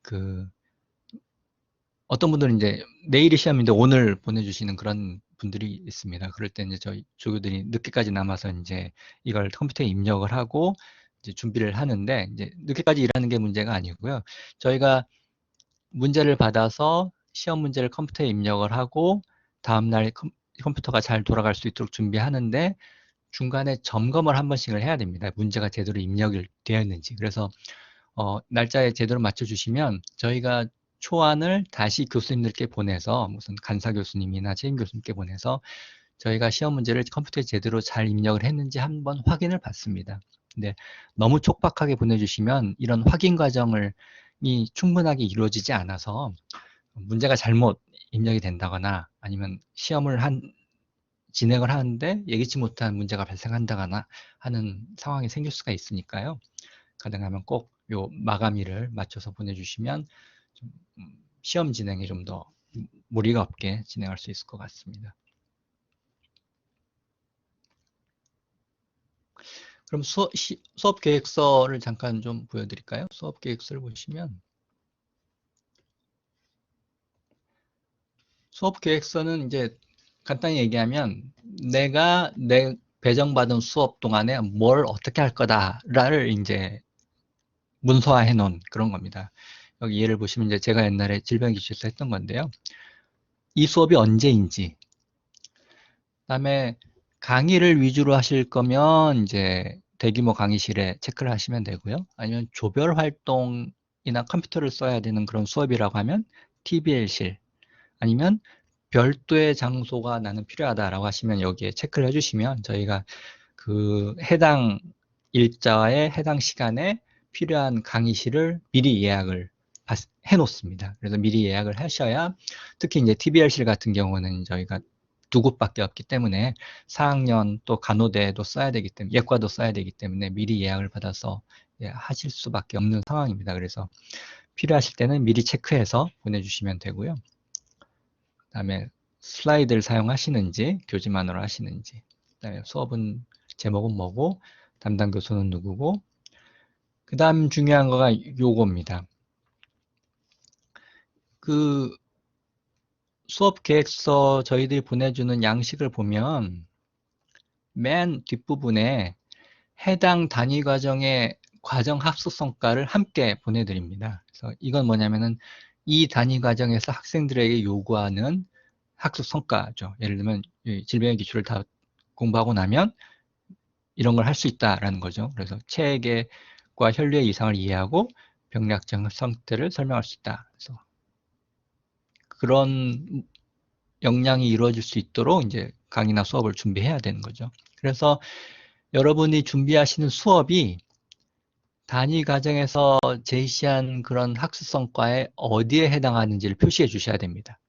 그 어떤 분들은 이제 내일이 시험인데 오늘 보내주시는 그런 분들이 있습니다. 그럴 때 이제 저희 조교들이 늦게까지 남아서 이제 이걸 컴퓨터에 입력을 하고 이제 준비를 하는데, 이제 늦게까지 일하는 게 문제가 아니고요. 저희가 문제를 받아서 시험 문제를 컴퓨터에 입력을 하고 다음날 컴퓨터가 잘 돌아갈 수 있도록 준비하는데 중간에 점검을 한 번씩을 해야 됩니다. 문제가 제대로 입력이 되었는지. 그래서 날짜에 제대로 맞춰주시면 저희가 초안을 다시 교수님들께 보내서, 무슨 간사 교수님이나 책임 교수님께 보내서 저희가 시험 문제를 컴퓨터에 제대로 잘 입력을 했는지 한번 확인을 받습니다. 근데 너무 촉박하게 보내주시면 이런 확인 과정이 충분하게 이루어지지 않아서 문제가 잘못 입력이 된다거나, 아니면 시험을 진행을 하는데 예기치 못한 문제가 발생한다거나 하는 상황이 생길 수가 있으니까요. 가능하면 꼭 요 마감일을 맞춰서 보내주시면 좀 시험 진행이 좀 더 무리가 없게 진행할 수 있을 것 같습니다. 그럼 수업 계획서를 잠깐 좀 보여드릴까요? 수업 계획서를 보시면 수업 계획서는 이제 간단히 얘기하면 내가 내 배정받은 수업 동안에 뭘 어떻게 할 거다를 이제 문서화해 놓은 그런 겁니다. 여기 예를 보시면 이제 제가 옛날에 질병기초에서 했던 건데요. 이 수업이 언제인지, 그다음에 강의를 위주로 하실 거면 이제 대규모 강의실에 체크를 하시면 되고요. 아니면 조별 활동이나 컴퓨터를 써야 되는 그런 수업이라고 하면 TBL실, 아니면 별도의 장소가 나는 필요하다라고 하시면 여기에 체크를 해주시면 저희가 그 해당 일자에 해당 시간에 필요한 강의실을 미리 예약을 해 놓습니다. 그래서 미리 예약을 하셔야, 특히 이제 TBL실 같은 경우는 저희가 두 곳밖에 없기 때문에 4학년 또 간호대도 써야 되기 때문에, 예과도 써야 되기 때문에 미리 예약을 받아서 하실 수밖에 없는 상황입니다. 그래서 필요하실 때는 미리 체크해서 보내주시면 되고요. 그다음에 슬라이드를 사용하시는지 교지만으로 하시는지, 그다음에 수업은 제목은 뭐고 담당 교수는 누구고, 그 다음 중요한 거가 요겁니다. 그 수업 계획서 저희들이 보내주는 양식을 보면 맨 뒷부분에 해당 단위 과정의 과정 합숙 성과를 함께 보내드립니다. 그래서 이건 뭐냐면은 이 단위 과정에서 학생들에게 요구하는 학습 성과죠. 예를 들면 질병의 기초를 다 공부하고 나면 이런 걸 할 수 있다라는 거죠. 그래서 체액과 혈류의 이상을 이해하고 병리학적 상태를 설명할 수 있다. 그래서 그런 역량이 이루어질 수 있도록 이제 강의나 수업을 준비해야 되는 거죠. 그래서 여러분이 준비하시는 수업이 단위 과정에서 제시한 그런 학습 성과에 어디에 해당하는지를 표시해 주셔야 됩니다.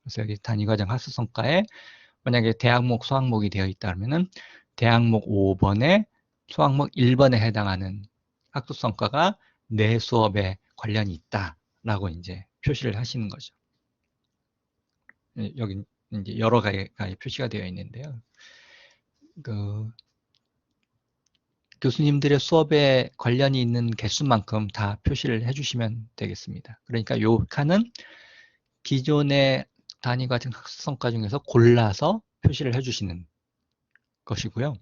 그래서 여기 단위 과정 학습 성과에 만약에 대학목, 수학목이 되어 있다 그러면은 대학목 5번에 수학목 1번에 해당하는 학습 성과가 내 수업에 관련이 있다라고 이제 표시를 하시는 거죠. 여기 이제 여러 가지 표시가 되어 있는데요. 그 교수님들의 수업에 관련이 있는 개수만큼 다 표시를 해주시면 되겠습니다. 그러니까 요 칸은 기존의 단위 과정 학습 성과 중에서 골라서 표시를 해주시는 것이고요.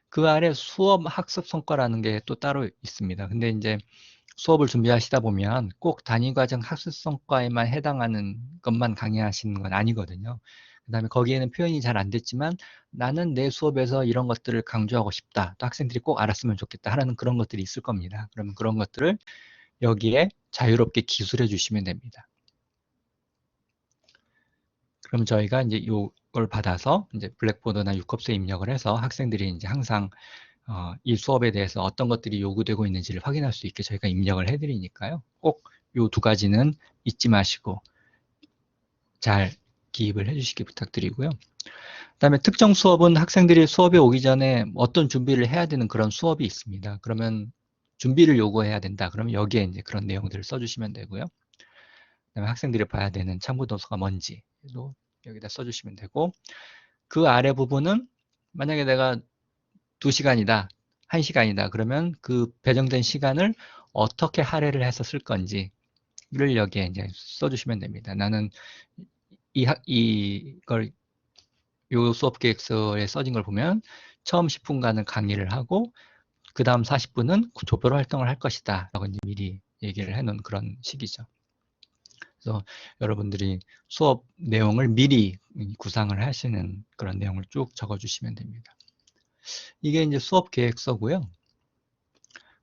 그 아래 수업 학습 성과라는 게 또 따로 있습니다. 근데 이제 수업을 준비하시다 보면 꼭 단위 과정 학습 성과에만 해당하는 것만 강의하시는 건 아니거든요. 그 다음에 거기에는 표현이 잘 안 됐지만 나는 내 수업에서 이런 것들을 강조하고 싶다. 또 학생들이 꼭 알았으면 좋겠다 하는 그런 것들이 있을 겁니다. 그러면 그런 것들을 여기에 자유롭게 기술해 주시면 됩니다. 그럼 저희가 이제 이걸 받아서 이제 블랙보드나 유컵스에 입력을 해서 학생들이 이제 항상 이 수업에 대해서 어떤 것들이 요구되고 있는지를 확인할 수 있게 저희가 입력을 해드리니까요. 꼭 이 두 가지는 잊지 마시고 잘 기입을 해주시기 부탁드리고요. 그 다음에 특정 수업은 학생들이 수업에 오기 전에 어떤 준비를 해야 되는 그런 수업이 있습니다. 그러면 준비를 요구해야 된다. 그러면 여기에 이제 그런 내용들을 써주시면 되고요. 그 다음에 학생들이 봐야 되는 참고 도서가 뭔지도 여기다 써주시면 되고, 그 아래 부분은 만약에 내가 2시간이다, 1시간이다 그러면 그 배정된 시간을 어떻게 할애를 해서 쓸 건지를 여기에 이제 써주시면 됩니다. 나는 이걸 요 수업 계획서에 써진 걸 보면 처음 10분간은 강의를 하고 그 다음 40분은 조별 활동을 할 것이다 라고 이제 미리 얘기를 해놓은 그런 식이죠. 그래서 여러분들이 수업 내용을 미리 구상을 하시는 그런 내용을 쭉 적어주시면 됩니다. 이게 이제 수업 계획서고요.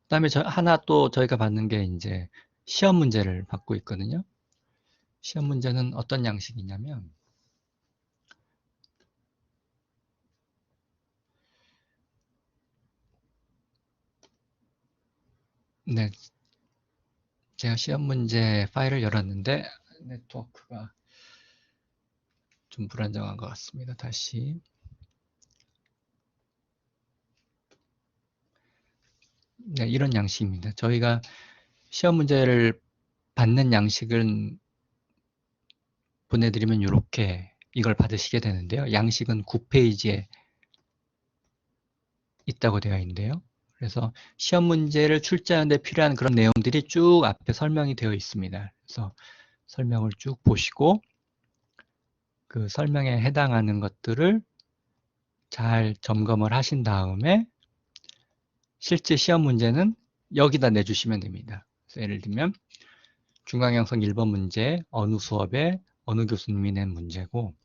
그다음에 하나 또 저희가 받는 게 이제 시험 문제를 받고 있거든요. 시험 문제는 어떤 양식이냐면 네, 제가 시험 문제 파일을 열었는데 네트워크가 좀 불안정한 것 같습니다. 다시. 네, 이런 양식입니다. 저희가 시험 문제를 받는 양식은 보내드리면 이렇게 이걸 받으시게 되는데요. 양식은 9페이지에 있다고 되어 있는데요. 그래서 시험 문제를 출제하는 데 필요한 그런 내용들이 쭉 앞에 설명이 되어 있습니다. 그래서 설명을 쭉 보시고 그 설명에 해당하는 것들을 잘 점검을 하신 다음에 실제 시험 문제는 여기다 내주시면 됩니다. 그래서 예를 들면 중간형성 1번 문제 어느 수업에 어느 교수님이 낸 문제고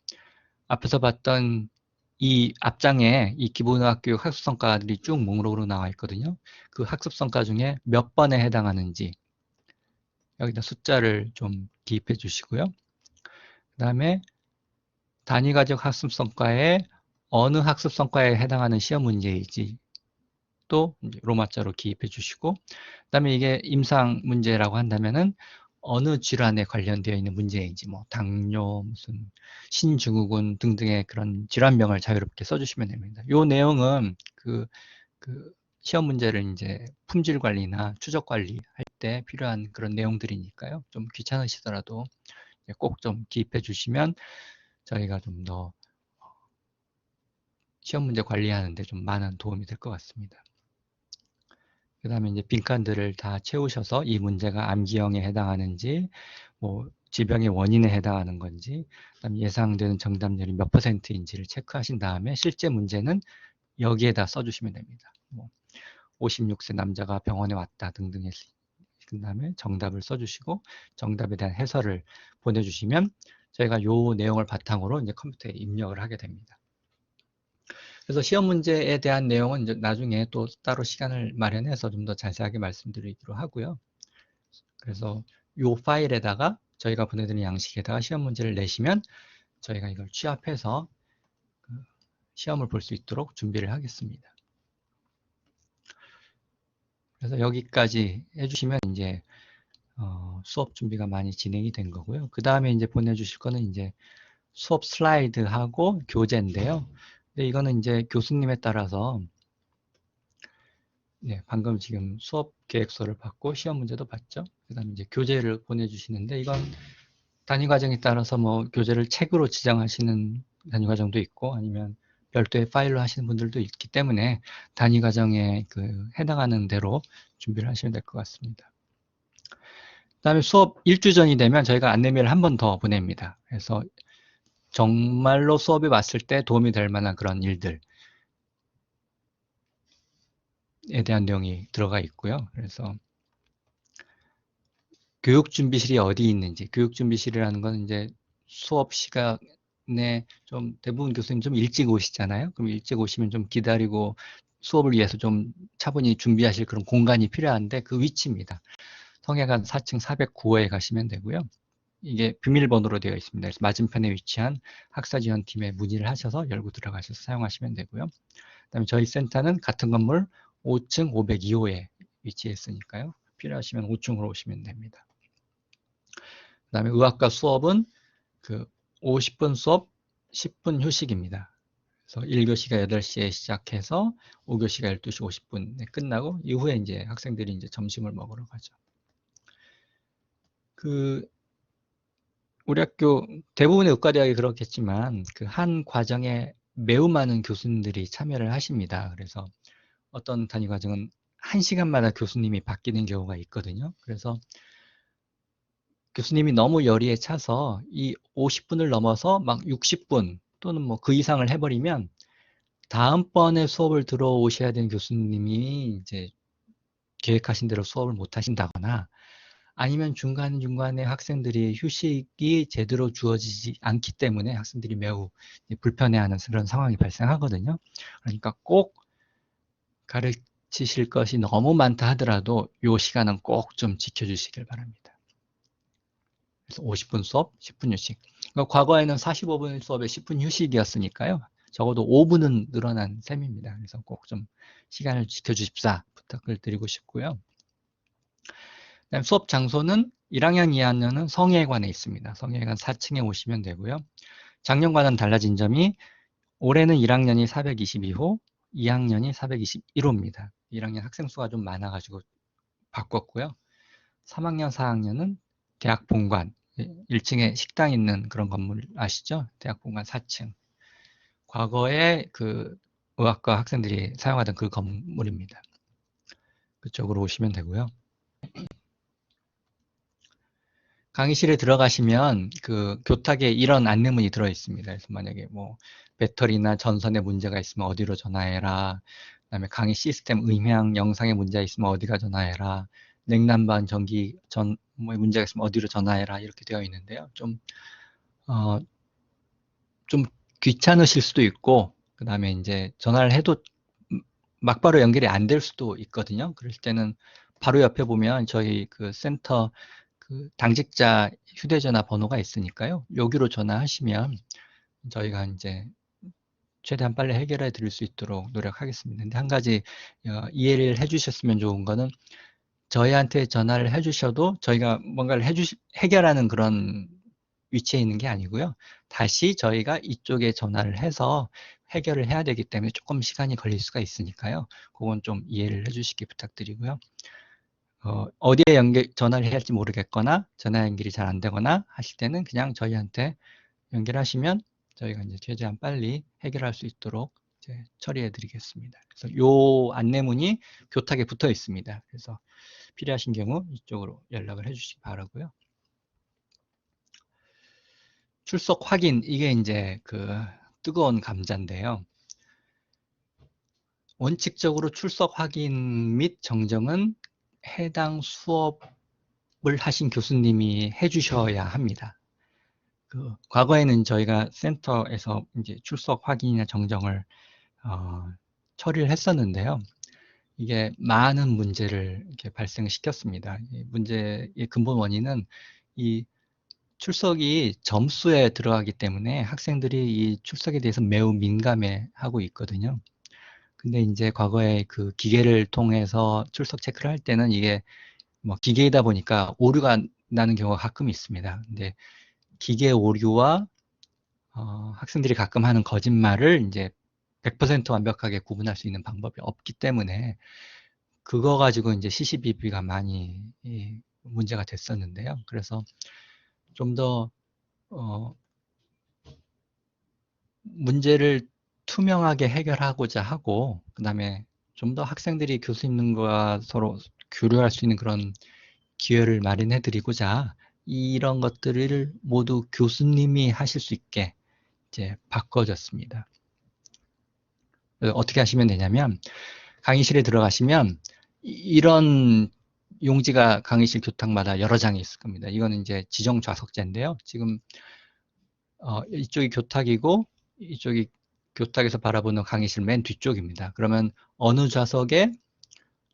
앞에서 봤던 이 앞장에 이 기본학교육 학습성과들이 쭉 목록으로 나와 있거든요. 그 학습성과 중에 몇 번에 해당하는지 여기다 숫자를 좀 기입해 주시고요. 그 다음에 단위과정 학습성과에 어느 학습성과에 해당하는 시험 문제이지 또 로마자로 기입해 주시고 그 다음에 이게 임상 문제라고 한다면은 어느 질환에 관련되어 있는 문제인지 뭐 당뇨, 무슨 신증후군 등등의 그런 질환명을 자유롭게 써주시면 됩니다. 이 내용은 그 시험 문제를 이제 품질 관리나 추적 관리할 때 필요한 그런 내용들이니까요. 좀 귀찮으시더라도 꼭 좀 기입해 주시면 저희가 좀 더 시험 문제 관리하는 데 좀 많은 도움이 될 것 같습니다. 그 다음에 이제 빈칸들을 다 채우셔서 이 문제가 암기형에 해당하는지, 뭐 질병의 원인에 해당하는 건지, 그다음 예상되는 정답률이 몇 %인지를 체크하신 다음에 실제 문제는 여기에다 써주시면 됩니다. 뭐 56세 남자가 병원에 왔다 등등 해서 그 다음에 정답을 써주시고 정답에 대한 해설을 보내주시면 저희가 요 내용을 바탕으로 이제 컴퓨터에 입력을 하게 됩니다. 그래서 시험 문제에 대한 내용은 이제 나중에 또 따로 시간을 마련해서 좀 더 자세하게 말씀드리기로 하고요. 그래서 요 파일에다가 저희가 보내드린 양식에다가 시험 문제를 내시면 저희가 이걸 취합해서 시험을 볼 수 있도록 준비를 하겠습니다. 그래서 여기까지 해주시면 이제 수업 준비가 많이 진행이 된 거고요. 그 다음에 이제 보내주실 거는 이제 수업 슬라이드하고 교재인데요. 근데 이거는 이제 교수님에 따라서 네, 방금 지금 수업 계획서를 받고 시험 문제도 봤죠. 그 다음에 이제 교재를 보내주시는데 이건 단위 과정에 따라서 뭐 교재를 책으로 지정하시는 단위 과정도 있고 아니면 별도의 파일로 하시는 분들도 있기 때문에 단위 과정에 그 해당하는 대로 준비를 하시면 될 것 같습니다. 그 다음에 수업 1주 전이 되면 저희가 안내메일을 한 번 더 보냅니다. 그래서 정말로 수업에 왔을 때 도움이 될 만한 그런 일들에 대한 내용이 들어가 있고요. 그래서 교육준비실이 어디 있는지, 교육준비실이라는 건 이제 수업 시간에 좀 대부분 교수님 좀 일찍 오시잖아요. 그럼 일찍 오시면 좀 기다리고 수업을 위해서 좀 차분히 준비하실 그런 공간이 필요한데 그 위치입니다. 성해관 4층 409호에 가시면 되고요. 이게 비밀번호로 되어 있습니다. 그래서 맞은편에 위치한 학사지원팀에 문의를 하셔서 열고 들어가셔서 사용하시면 되고요. 그다음에 저희 센터는 같은 건물 5층 502호에 위치해 있으니까요. 필요하시면 5층으로 오시면 됩니다. 그다음에 의학과 수업은 그 50분 수업 10분 휴식입니다. 그래서 1교시가 8시에 시작해서 5교시가 12시 50분에 끝나고 이후에 이제 학생들이 이제 점심을 먹으러 가죠. 그 우리 학교 대부분의 의과대학이 그렇겠지만 그 한 과정에 매우 많은 교수님들이 참여를 하십니다. 그래서 어떤 단위 과정은 1시간마다 교수님이 바뀌는 경우가 있거든요. 그래서 교수님이 너무 열의에 차서 이 50분을 넘어서 막 60분 또는 뭐 그 이상을 해버리면 다음번에 수업을 들어오셔야 되는 교수님이 이제 계획하신 대로 수업을 못 하신다거나 아니면 중간중간에 학생들이 휴식이 제대로 주어지지 않기 때문에 학생들이 매우 불편해하는 그런 상황이 발생하거든요. 그러니까 꼭 가르치실 것이 너무 많다 하더라도 이 시간은 꼭 좀 지켜주시길 바랍니다. 그래서 50분 수업, 10분 휴식. 그러니까 과거에는 45분 수업에 10분 휴식이었으니까요. 적어도 5분은 늘어난 셈입니다. 그래서 꼭 좀 시간을 지켜주십사 부탁을 드리고 싶고요. 그다음 수업 장소는 1학년, 2학년은 성예관에 있습니다. 성예관 4층에 오시면 되고요. 작년과는 달라진 점이 올해는 1학년이 422호, 2학년이 421호입니다. 1학년 학생 수가 좀 많아가지고 바꿨고요. 3학년, 4학년은 대학 본관, 1층에 식당 있는 그런 건물 아시죠? 대학 본관 4층. 과거에 그 의학과 학생들이 사용하던 그 건물입니다. 그쪽으로 오시면 되고요. 강의실에 들어가시면 그 교탁에 이런 안내문이 들어 있습니다. 그래서 만약에 뭐 배터리나 전선에 문제가 있으면 어디로 전화해라. 그다음에 강의 시스템 음향 영상에 문제가 있으면 어디가 전화해라. 냉난방 전기 뭐 문제가 있으면 어디로 전화해라. 이렇게 되어 있는데요. 좀 귀찮으실 수도 있고 그다음에 이제 전화를 해도 막바로 연결이 안 될 수도 있거든요. 그럴 때는 바로 옆에 보면 저희 그 센터 그 당직자 휴대전화 번호가 있으니까요. 여기로 전화하시면 저희가 이제 최대한 빨리 해결해 드릴 수 있도록 노력하겠습니다. 근데 한 가지 이해를 해 주셨으면 좋은 거는 저희한테 전화를 해 주셔도 저희가 뭔가를 해결하는 그런 위치에 있는 게 아니고요. 다시 저희가 이쪽에 전화를 해서 해결을 해야 되기 때문에 조금 시간이 걸릴 수가 있으니까요. 그건 좀 이해를 해 주시기 부탁드리고요. 어디에 전화를 해야 할지 모르겠거나 전화 연결이 잘 안 되거나 하실 때는 그냥 저희한테 연결하시면 저희가 이제 최대한 빨리 해결할 수 있도록 이제 처리해 드리겠습니다. 그래서 요 안내문이 교탁에 붙어 있습니다. 그래서 필요하신 경우 이쪽으로 연락을 해 주시기 바라고요. 출석 확인, 이게 이제 그 뜨거운 감자인데요. 원칙적으로 출석 확인 및 정정은 해당 수업을 하신 교수님이 해주셔야 합니다. 과거에는 저희가 센터에서 이제 출석 확인이나 정정을 처리를 했었는데요. 이게 많은 문제를 이렇게 발생시켰습니다. 이 문제의 근본 원인은 이 출석이 점수에 들어가기 때문에 학생들이 이 출석에 대해서 매우 민감해 하고 있거든요. 근데 이제 과거에 그 기계를 통해서 출석 체크를 할 때는 이게 뭐 기계이다 보니까 오류가 나는 경우가 가끔 있습니다. 근데 기계 오류와 학생들이 가끔 하는 거짓말을 이제 100% 완벽하게 구분할 수 있는 방법이 없기 때문에 그거 가지고 이제 시시비비가 많이 문제가 됐었는데요. 그래서 좀 더 문제를 투명하게 해결하고자 하고, 그 다음에 좀 더 학생들이 교수님과 서로 교류할 수 있는 그런 기회를 마련해 드리고자 이런 것들을 모두 교수님이 하실 수 있게 이제 바꿔졌습니다. 어떻게 하시면 되냐면, 강의실에 들어가시면 이런 용지가 강의실 교탁마다 여러 장이 있을 겁니다. 이거는 이제 지정 좌석제인데요. 지금 이쪽이 교탁이고 이쪽이 교탁에서 바라보는 강의실 맨 뒤쪽입니다. 그러면 어느 좌석에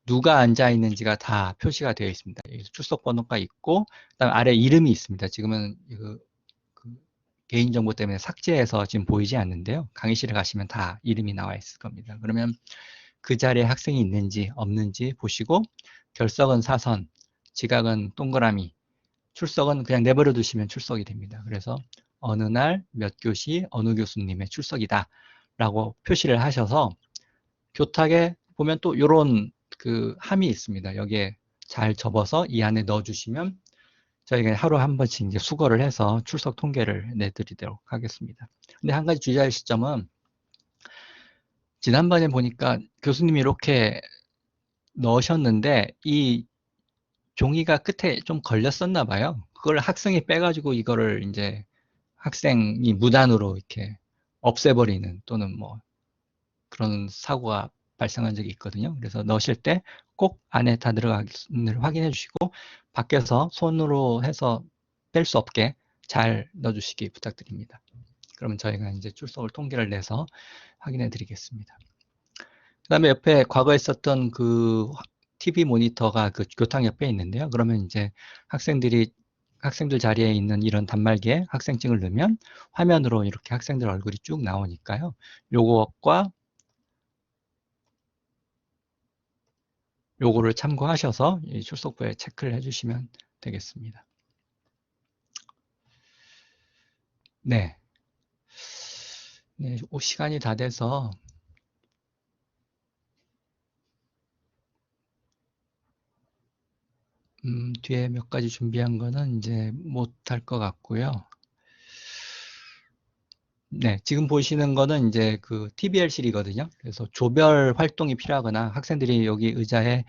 누가 앉아 있는지가 다 표시가 되어 있습니다. 여기서 출석 번호가 있고, 그다음 아래 이름이 있습니다. 지금은 그 개인정보 때문에 삭제해서 지금 보이지 않는데요. 강의실에 가시면 다 이름이 나와 있을 겁니다. 그러면 그 자리에 학생이 있는지 없는지 보시고, 결석은 사선, 지각은 동그라미, 출석은 그냥 내버려 두시면 출석이 됩니다. 그래서 어느 날 몇 교시 어느 교수님의 출석이다 라고 표시를 하셔서 교탁에 보면 또 이런 그 함이 있습니다. 여기에 잘 접어서 이 안에 넣어 주시면 저희가 하루 한 번씩 이제 수거를 해서 출석 통계를 내드리도록 하겠습니다. 근데 한 가지 주의할 시점은, 지난번에 보니까 교수님이 이렇게 넣으셨는데 이 종이가 끝에 좀 걸렸었나 봐요. 그걸 학생이 빼가지고 이거를 이제 학생이 무단으로 이렇게 없애버리는 또는 뭐 그런 사고가 발생한 적이 있거든요. 그래서 넣으실 때 꼭 안에 다 들어가기를 확인해 주시고 밖에서 손으로 해서 뺄 수 없게 잘 넣어주시기 부탁드립니다. 그러면 저희가 이제 출석을 통계를 내서 확인해 드리겠습니다. 그 다음에 옆에 과거에 썼던 그 TV 모니터가 그 교탁 옆에 있는데요. 그러면 이제 학생들 자리에 있는 이런 단말기에 학생증을 넣으면 화면으로 이렇게 학생들 얼굴이 쭉 나오니까요. 요것과 요거를 참고하셔서 이 출석부에 체크를 해주시면 되겠습니다. 네. 네, 시간이 다 돼서 뒤에 몇 가지 준비한 거는 이제 못할 것 같고요. 네, 지금 보시는 거는 이제 그 TBL실이거든요. 그래서 조별 활동이 필요하거나 학생들이 여기 의자에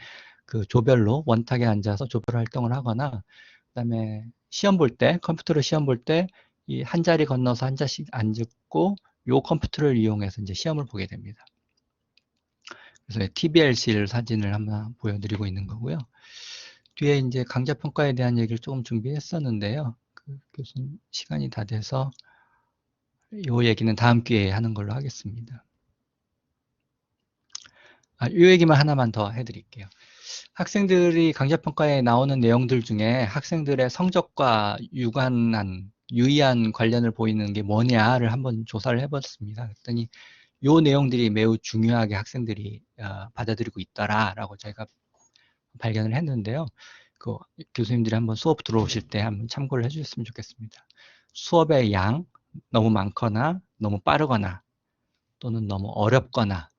그 조별로 원탁에 앉아서 조별 활동을 하거나, 그다음에 시험 볼 때, 컴퓨터로 시험 볼 때 이 한 자리 건너서 한 자씩 앉고 요 컴퓨터를 이용해서 이제 시험을 보게 됩니다. 그래서 TBL실 사진을 한번 보여드리고 있는 거고요. 뒤에 이제 강좌 평가에 대한 얘기를 조금 준비했었는데요. 그 교수님 시간이 다 돼서 요 얘기는 다음 기회에 하는 걸로 하겠습니다. 요 얘기만 하나만 더 해드릴게요. 학생들이 강좌평가에 나오는 내용들 중에 학생들의 성적과 유의한 관련을 보이는 게 뭐냐를 한번 조사를 해봤습니다. 그랬더니 요 내용들이 매우 중요하게 학생들이 받아들이고 있더라라고 저희가 발견을 했는데요. 그 교수님들이 한번 수업 들어오실 때 한번 참고를 해주셨으면 좋겠습니다. 수업의 양, 너무 많거나 너무 빠르거나 또는 너무 어렵거나,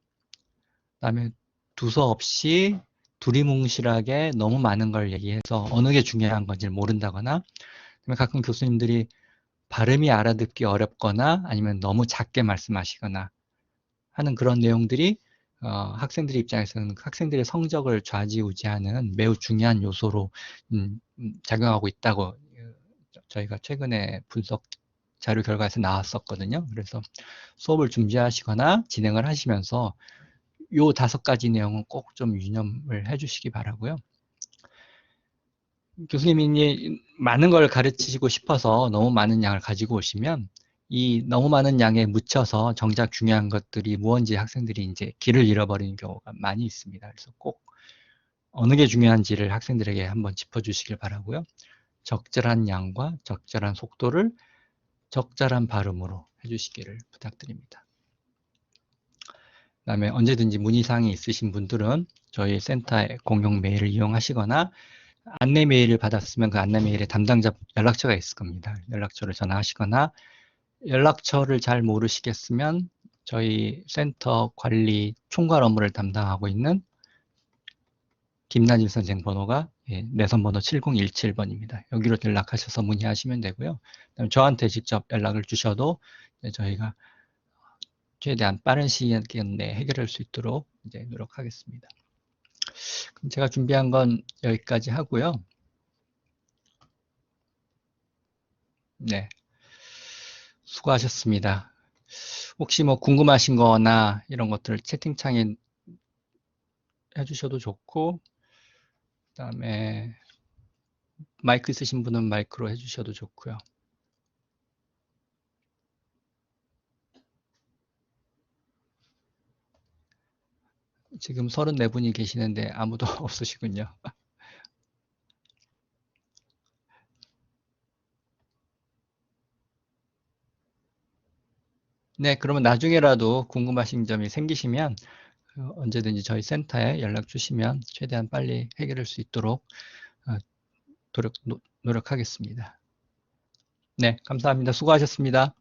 그다음에 두서없이 두리뭉실하게 너무 많은 걸 얘기해서 어느 게 중요한 건지 모른다거나, 가끔 교수님들이 발음이 알아듣기 어렵거나 아니면 너무 작게 말씀하시거나 하는 그런 내용들이 학생들 입장에서는 학생들의 성적을 좌지우지하는 매우 중요한 요소로 작용하고 있다고 저희가 최근에 분석 자료 결과에서 나왔었거든요. 그래서 수업을 준비하시거나 진행을 하시면서 요 5가지 내용은 꼭 좀 유념을 해주시기 바라고요. 교수님이 많은 걸 가르치시고 싶어서 너무 많은 양을 가지고 오시면 이 너무 많은 양에 묻혀서 정작 중요한 것들이 무언지 학생들이 이제 길을 잃어버리는 경우가 많이 있습니다. 그래서 꼭 어느 게 중요한지를 학생들에게 한번 짚어주시길 바라고요. 적절한 양과 적절한 속도를 적절한 발음으로 해주시기를 부탁드립니다. 그 다음에 언제든지 문의사항이 있으신 분들은 저희 센터의 공용 메일을 이용하시거나 안내 메일을 받았으면 그 안내 메일에 담당자 연락처가 있을 겁니다. 연락처를 전화하시거나 연락처를 잘 모르시겠으면 저희 센터 관리 총괄 업무를 담당하고 있는 김나진 선생 번호가 내선 번호 7017번입니다. 여기로 연락하셔서 문의하시면 되고요. 그다음에 저한테 직접 연락을 주셔도 저희가 최대한 빠른 시간 내에 해결할 수 있도록 이제 노력하겠습니다. 그럼 제가 준비한 건 여기까지 하고요. 네, 수고하셨습니다. 혹시 뭐 궁금하신 거나 이런 것들 채팅창에 해주셔도 좋고, 그 다음에 마이크 있으신 분은 마이크로 해주셔도 좋고요. 지금 34분이 계시는데 아무도 없으시군요. 네, 그러면 나중에라도 궁금하신 점이 생기시면 언제든지 저희 센터에 연락 주시면 최대한 빨리 해결할 수 있도록 노력하겠습니다. 네, 감사합니다. 수고하셨습니다.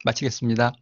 마치겠습니다.